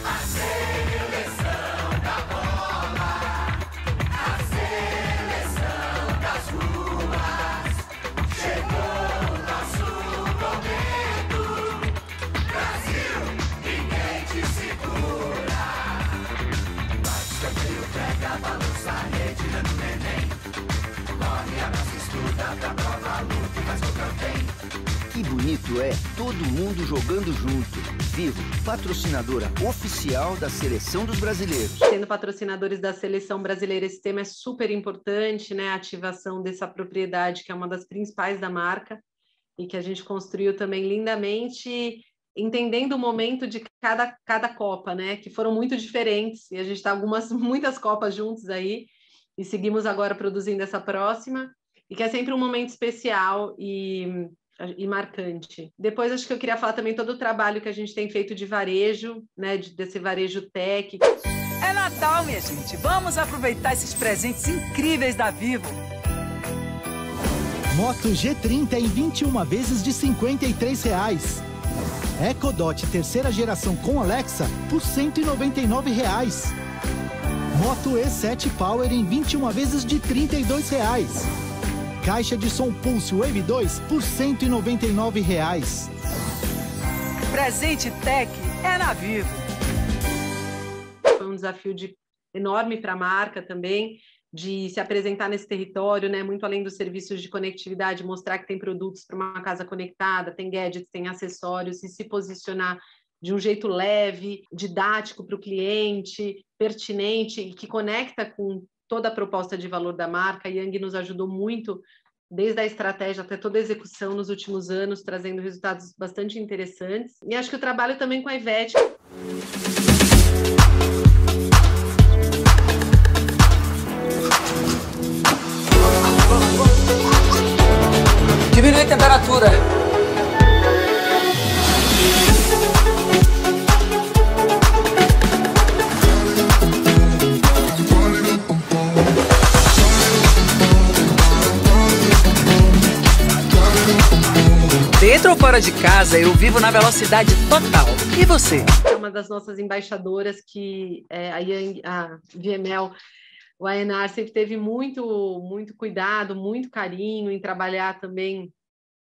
A seleção da bola, a seleção das ruas, chegou o nosso momento. Brasil, ninguém te segura. Bate escanteio, pega, balança a rede, no neném. Corre, abraça, estuda pra prova, luta e faz gol também. Que bonito é todo mundo jogando junto. Vivo, patrocinadora oficial da Seleção dos Brasileiros. Sendo patrocinadores da Seleção Brasileira, esse tema é super importante, né? A ativação dessa propriedade, que é uma das principais da marca, e que a gente construiu também lindamente, entendendo o momento de cada Copa, né? Que foram muito diferentes, e a gente está muitas Copas juntos aí, e seguimos agora produzindo essa próxima, e que é sempre um momento especial e marcante. Depois, acho que eu queria falar também todo o trabalho que a gente tem feito de varejo, né, desse varejo tech. É Natal, minha gente. Vamos aproveitar esses presentes incríveis da Vivo. Moto G30 em 21 vezes de R$ 53. EcoDot terceira geração com Alexa por R$ 199. Moto E7 Power em 21 vezes de R$ 32. Caixa de som Pulse Wave 2 por R$ 199. Presente Tech é na Vivo. Foi um desafio enorme para a marca também, de se apresentar nesse território, né? Muito além dos serviços de conectividade, mostrar que tem produtos para uma casa conectada, tem gadgets, tem acessórios, e se posicionar de um jeito leve, didático para o cliente, pertinente e que conecta com toda a proposta de valor da marca. A Yang nos ajudou muito, desde a estratégia até toda a execução nos últimos anos, trazendo resultados bastante interessantes. E acho que o trabalho também com a Ivete. Diminui a temperatura. Dentro ou fora de casa, eu vivo na velocidade total. E você? É uma das nossas embaixadoras que a VML, o A&R sempre teve muito cuidado, muito carinho em trabalhar também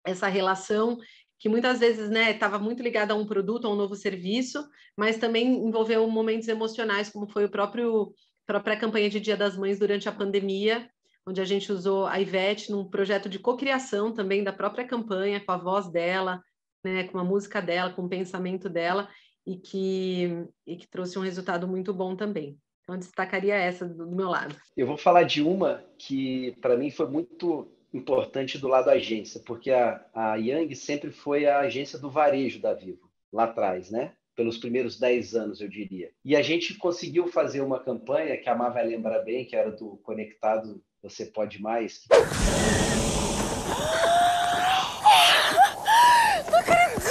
essa relação que muitas vezes, né, estava muito ligada a um produto, a um novo serviço, mas também envolveu momentos emocionais, como foi a própria campanha de Dia das Mães durante a pandemia, onde a gente usou a Ivete num projeto de cocriação também da própria campanha, com a voz dela, né, com a música dela, com o pensamento dela, e que trouxe um resultado muito bom também. Então, eu destacaria essa do meu lado. Eu vou falar de uma que, para mim, foi muito importante do lado da agência, porque a Yang sempre foi a agência do varejo da Vivo, lá atrás, né? Pelos primeiros 10 anos, eu diria. E a gente conseguiu fazer uma campanha, que a Má vai lembrar bem, que era do Conectado Você Pode Mais. Não acredito!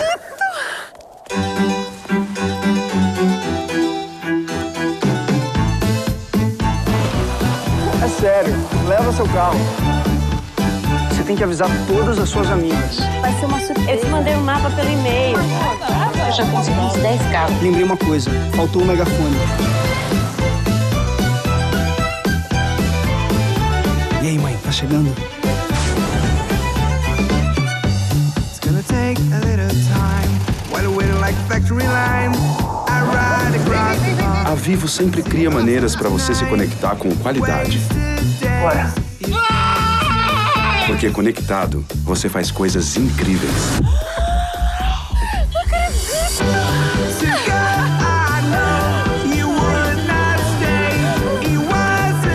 É sério, leva seu carro. Você tem que avisar todas as suas amigas. Vai ser uma surpresa. Eu te mandei um mapa pelo e-mail. Eu já consegui uns 10 carros. Lembrei uma coisa, faltou o megafone. E aí, mãe, tá chegando? A Vivo sempre cria maneiras para você se conectar com qualidade. Bora. Porque conectado, você faz coisas incríveis. Não acredito!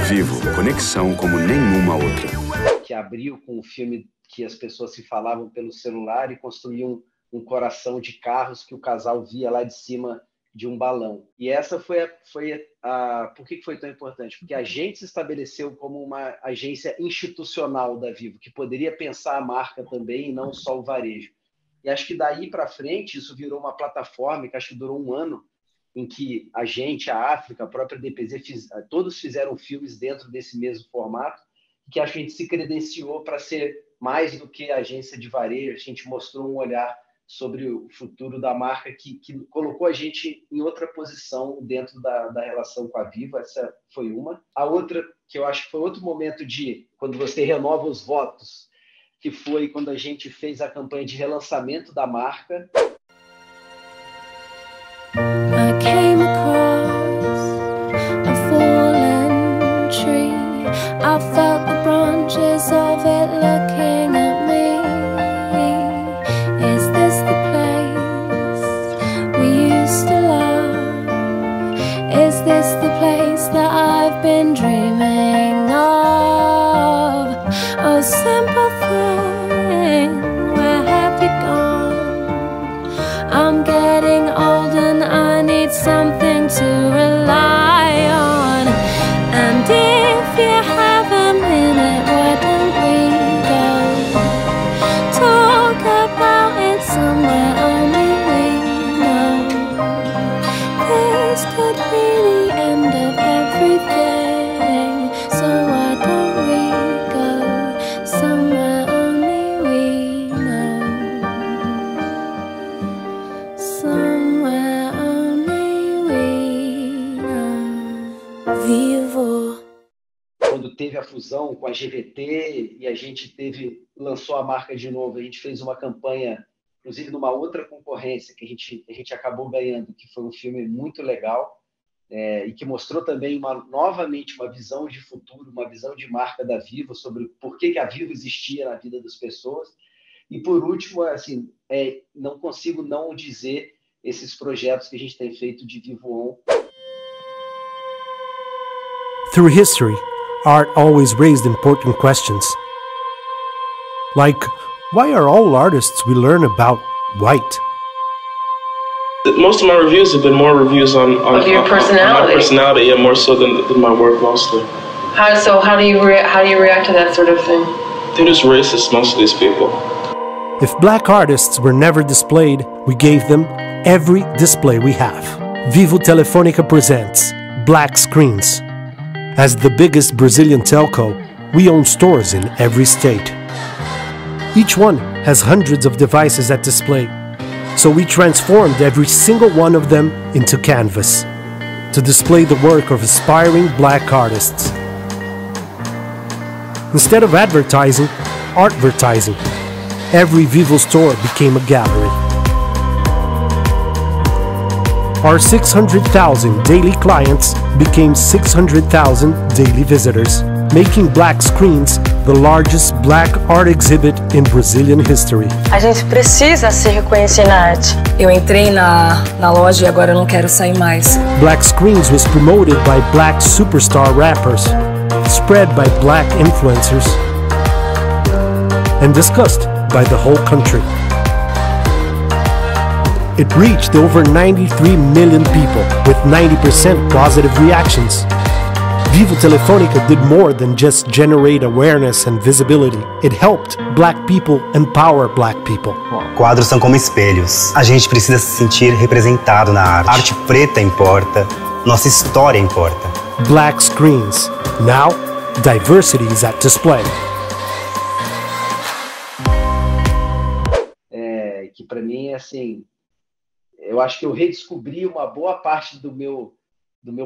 Vivo, conexão como nenhuma outra. Que abriu com o filme que as pessoas se falavam pelo celular e construíam um coração de carros que o casal via lá de cima de um balão. E essa foi por que foi tão importante? Porque a gente se estabeleceu como uma agência institucional da Vivo, que poderia pensar a marca também e não só o varejo. E acho que daí para frente isso virou uma plataforma que acho que durou um ano, em que a gente, a África, a própria DPZ, todos fizeram filmes dentro desse mesmo formato, que acho que a gente se credenciou para ser mais do que agência de varejo. A gente mostrou um olhar sobre o futuro da marca que colocou a gente em outra posição dentro da relação com a Vivo. Essa foi uma. A outra, que eu acho que foi outro momento de quando você renova os votos, que foi quando a gente fez a campanha de relançamento da marca. I came across a fallen tree. I felt the branches of it looking at me. Is this the place we a fusão com a GVT e a gente lançou a marca de novo. A gente fez uma campanha, inclusive numa outra concorrência que a gente acabou ganhando, que foi um filme muito legal e que mostrou também novamente uma visão de futuro, uma visão de marca da Vivo sobre por que a Vivo existia na vida das pessoas. E por último, assim, não consigo não dizer esses projetos que a gente tem feito de Vivo On. Through history, art always raised important questions. Like, why are all artists we learn about white? Most of my reviews have been more reviews on your personality. On my personality, yeah, more so than my work mostly. How do you react to that sort of thing? They're just racist, most of these people. If black artists were never displayed, we gave them every display we have. Vivo Telefônica presents Black Screens. As the biggest Brazilian telco, we own stores in every state. Each one has hundreds of devices at display, so we transformed every single one of them into canvas to display the work of aspiring black artists. Instead of advertising, artvertising. Every Vivo store became a gallery. Our 600,000 daily clients became 600,000 daily visitors, making Black Screens the largest black art exhibit in Brazilian history. A gente precisa se reconhecer na arte. Eu entrei na loja e agora eu não quero sair mais. Black Screens was promoted by black superstar rappers, spread by black influencers, and discussed by the whole country. It reached over 93 million people with 90% positive reactions. Vivo Telefônica did more than just generate awareness and visibility. It helped black people empower black people. Quadros são como espelhos. A gente precisa se sentir representado na arte. A arte preta importa, nossa história importa. Black Screens. Now, diversity is at display. Que para mim é assim, eu acho que eu redescobri uma boa parte do meu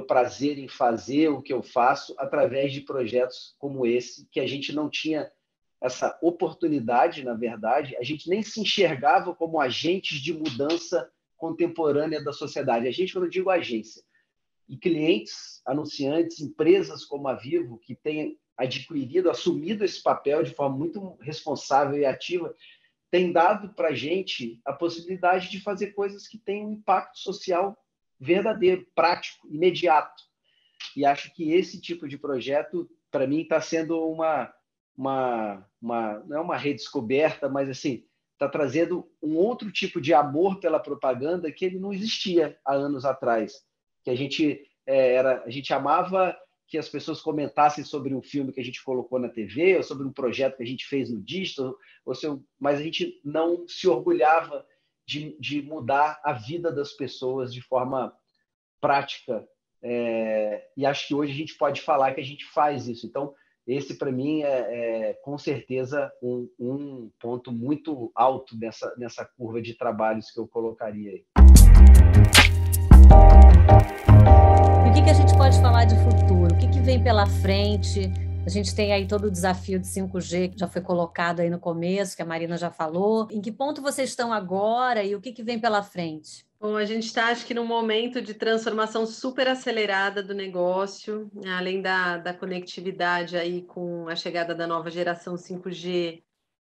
prazer em fazer o que eu faço através de projetos como esse, que a gente não tinha essa oportunidade, na verdade, a gente nem se enxergava como agentes de mudança contemporânea da sociedade. A gente, quando eu digo agência, e clientes, anunciantes, empresas como a Vivo, que têm assumido esse papel de forma muito responsável e ativa, tem dado para a gente a possibilidade de fazer coisas que têm um impacto social verdadeiro, prático, imediato. E acho que esse tipo de projeto, para mim, está sendo não é uma redescoberta, mas assim, está trazendo um outro tipo de amor pela propaganda que ele não existia há anos atrás. Que a gente amava que as pessoas comentassem sobre um filme que a gente colocou na TV, ou sobre um projeto que a gente fez no digital, mas a gente não se orgulhava de mudar a vida das pessoas de forma prática. E acho que hoje a gente pode falar que a gente faz isso. Então, esse, para mim, é com certeza um ponto muito alto nessa curva de trabalhos que eu colocaria aí. E o que a gente pode falar de futuro? O que vem pela frente? A gente tem aí todo o desafio de 5G que já foi colocado aí no começo, que a Marina já falou. Em que ponto vocês estão agora e o que vem pela frente? Bom, a gente está, acho que, num momento de transformação super acelerada do negócio, além da conectividade aí com a chegada da nova geração 5G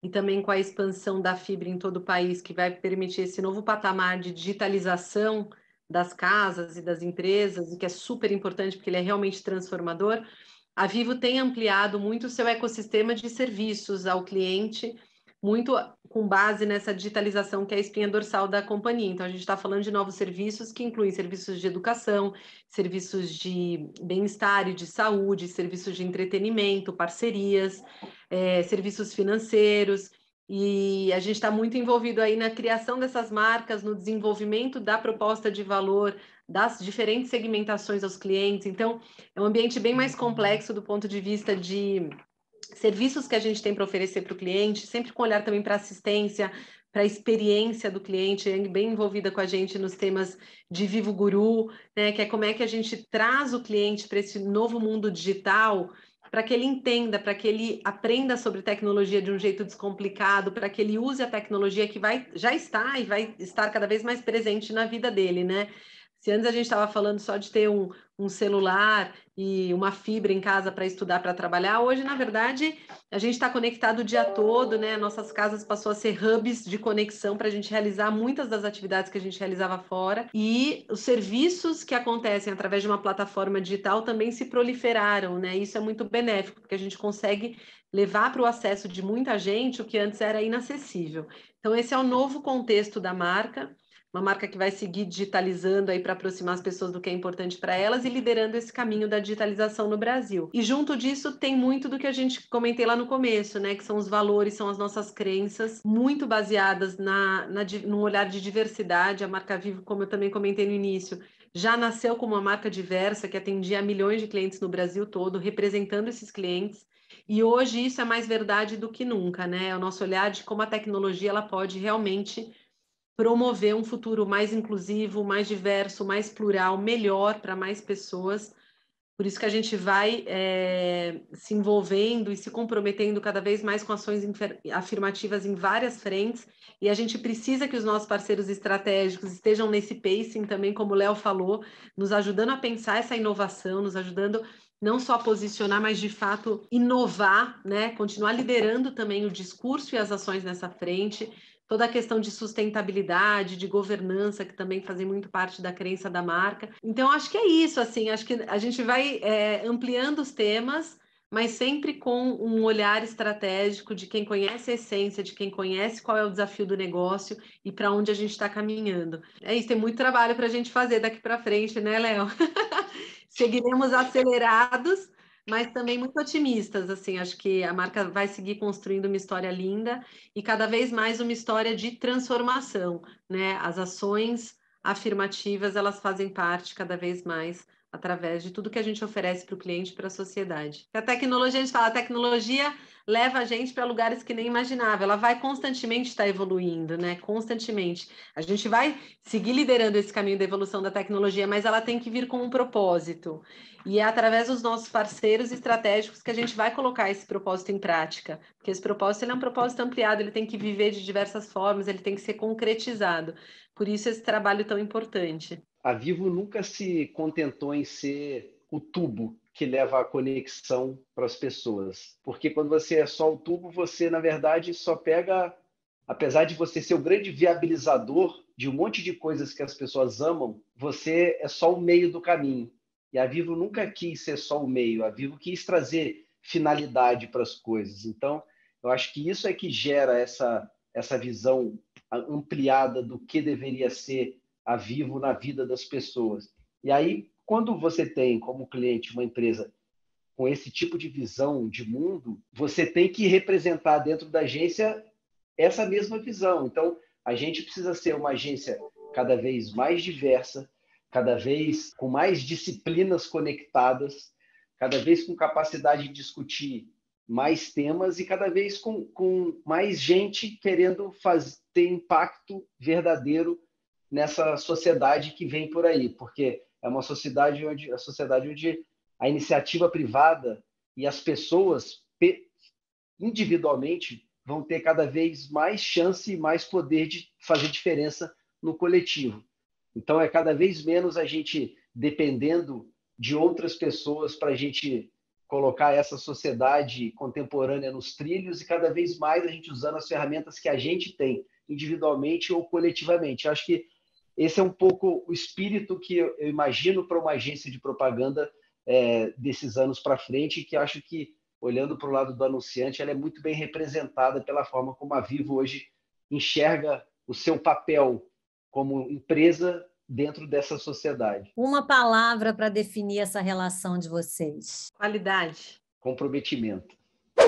e também com a expansão da fibra em todo o país, que vai permitir esse novo patamar de digitalização das casas e das empresas, e que é super importante porque ele é realmente transformador. A Vivo tem ampliado muito o seu ecossistema de serviços ao cliente, muito com base nessa digitalização que é a espinha dorsal da companhia. Então, a gente está falando de novos serviços que incluem serviços de educação, serviços de bem-estar e de saúde, serviços de entretenimento, parcerias, serviços financeiros. E a gente está muito envolvido aí na criação dessas marcas, no desenvolvimento da proposta de valor, das diferentes segmentações aos clientes. Então, é um ambiente bem mais complexo do ponto de vista de serviços que a gente tem para oferecer para o cliente, sempre com olhar também para assistência, para a experiência do cliente, bem envolvida com a gente nos temas de Vivo Guru, né, que é como é que a gente traz o cliente para esse novo mundo digital, para que ele entenda, para que ele aprenda sobre tecnologia de um jeito descomplicado, para que ele use a tecnologia que já está e vai estar cada vez mais presente na vida dele, né? Se antes a gente estava falando só de ter um celular e uma fibra em casa para estudar, para trabalhar, hoje, na verdade, a gente está conectado o dia todo, né? Nossas casas passou a ser hubs de conexão para a gente realizar muitas das atividades que a gente realizava fora. E os serviços que acontecem através de uma plataforma digital também se proliferaram, né? Isso é muito benéfico, porque a gente consegue levar para o acesso de muita gente o que antes era inacessível. Então, esse é o novo contexto da marca. Uma marca que vai seguir digitalizando aí para aproximar as pessoas do que é importante para elas e liderando esse caminho da digitalização no Brasil. E junto disso tem muito do que a gente comentei lá no começo, né? Que são os valores, são as nossas crenças, muito baseadas num olhar de diversidade. A marca Vivo, como eu também comentei no início, já nasceu como uma marca diversa que atendia a milhões de clientes no Brasil todo, representando esses clientes. E hoje isso é mais verdade do que nunca, né? É o nosso olhar de como a tecnologia ela pode realmente promover um futuro mais inclusivo, mais diverso, mais plural, melhor para mais pessoas. Por isso que a gente vai se envolvendo e se comprometendo cada vez mais com ações afirmativas em várias frentes, e a gente precisa que os nossos parceiros estratégicos estejam nesse pacing também, como o Léo falou, nos ajudando a pensar essa inovação, nos ajudando não só a posicionar, mas de fato inovar, né? Continuar liderando também o discurso e as ações nessa frente, toda a questão de sustentabilidade, de governança, que também fazem muito parte da crença da marca. Então, acho que é isso, assim, acho que a gente vai ampliando os temas, mas sempre com um olhar estratégico de quem conhece a essência, de quem conhece qual é o desafio do negócio e para onde a gente está caminhando. É isso, tem muito trabalho para a gente fazer daqui para frente, né, Léo? Seguiremos acelerados, mas também muito otimistas, assim, acho que a marca vai seguir construindo uma história linda e cada vez mais uma história de transformação, né? As ações afirmativas, elas fazem parte cada vez mais através de tudo que a gente oferece para o cliente e para a sociedade. A tecnologia, a gente fala, a tecnologia leva a gente para lugares que nem imaginava, ela vai constantemente estar evoluindo, né? Constantemente. A gente vai seguir liderando esse caminho da evolução da tecnologia, mas ela tem que vir com um propósito. E é através dos nossos parceiros estratégicos que a gente vai colocar esse propósito em prática, porque esse propósito ele é um propósito ampliado, ele tem que viver de diversas formas, ele tem que ser concretizado. Por isso esse trabalho tão importante. A Vivo nunca se contentou em ser o tubo que leva a conexão para as pessoas. Porque quando você é só o tubo, você, na verdade, só pega... Apesar de você ser o grande viabilizador de um monte de coisas que as pessoas amam, você é só o meio do caminho. E a Vivo nunca quis ser só o meio. A Vivo quis trazer finalidade para as coisas. Então, eu acho que isso é que gera essa visão ampliada do que deveria ser a Vivo na vida das pessoas. E aí, quando você tem como cliente uma empresa com esse tipo de visão de mundo, você tem que representar dentro da agência essa mesma visão. Então, a gente precisa ser uma agência cada vez mais diversa, cada vez com mais disciplinas conectadas, cada vez com capacidade de discutir mais temas e cada vez com mais gente querendo ter impacto verdadeiro nessa sociedade que vem por aí, porque é uma sociedade onde a iniciativa privada e as pessoas individualmente vão ter cada vez mais chance e mais poder de fazer diferença no coletivo. Então, é cada vez menos a gente dependendo de outras pessoas para a gente colocar essa sociedade contemporânea nos trilhos e cada vez mais a gente usando as ferramentas que a gente tem, individualmente ou coletivamente. Eu acho que esse é um pouco o espírito que eu imagino para uma agência de propaganda desses anos para frente, e que acho que, olhando para o lado do anunciante, ela é muito bem representada pela forma como a Vivo hoje enxerga o seu papel como empresa dentro dessa sociedade. Uma palavra para definir essa relação de vocês. Qualidade. Comprometimento.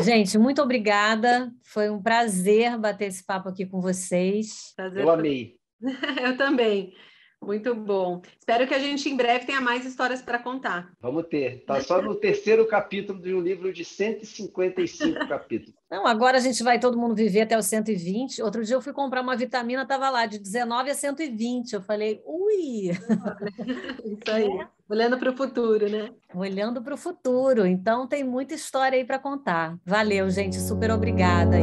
Gente, muito obrigada. Foi um prazer bater esse papo aqui com vocês. Eu amei. Eu também. Muito bom. Espero que a gente em breve tenha mais histórias para contar. Vamos ter. Tá só no terceiro capítulo de um livro de 155 capítulos. Não, agora a gente vai todo mundo viver até os 120. Outro dia eu fui comprar uma vitamina, estava lá de 19 a 120. Eu falei, ui! Isso aí. Olhando para o futuro, né? Olhando para o futuro. Então tem muita história aí para contar. Valeu, gente. Super obrigada.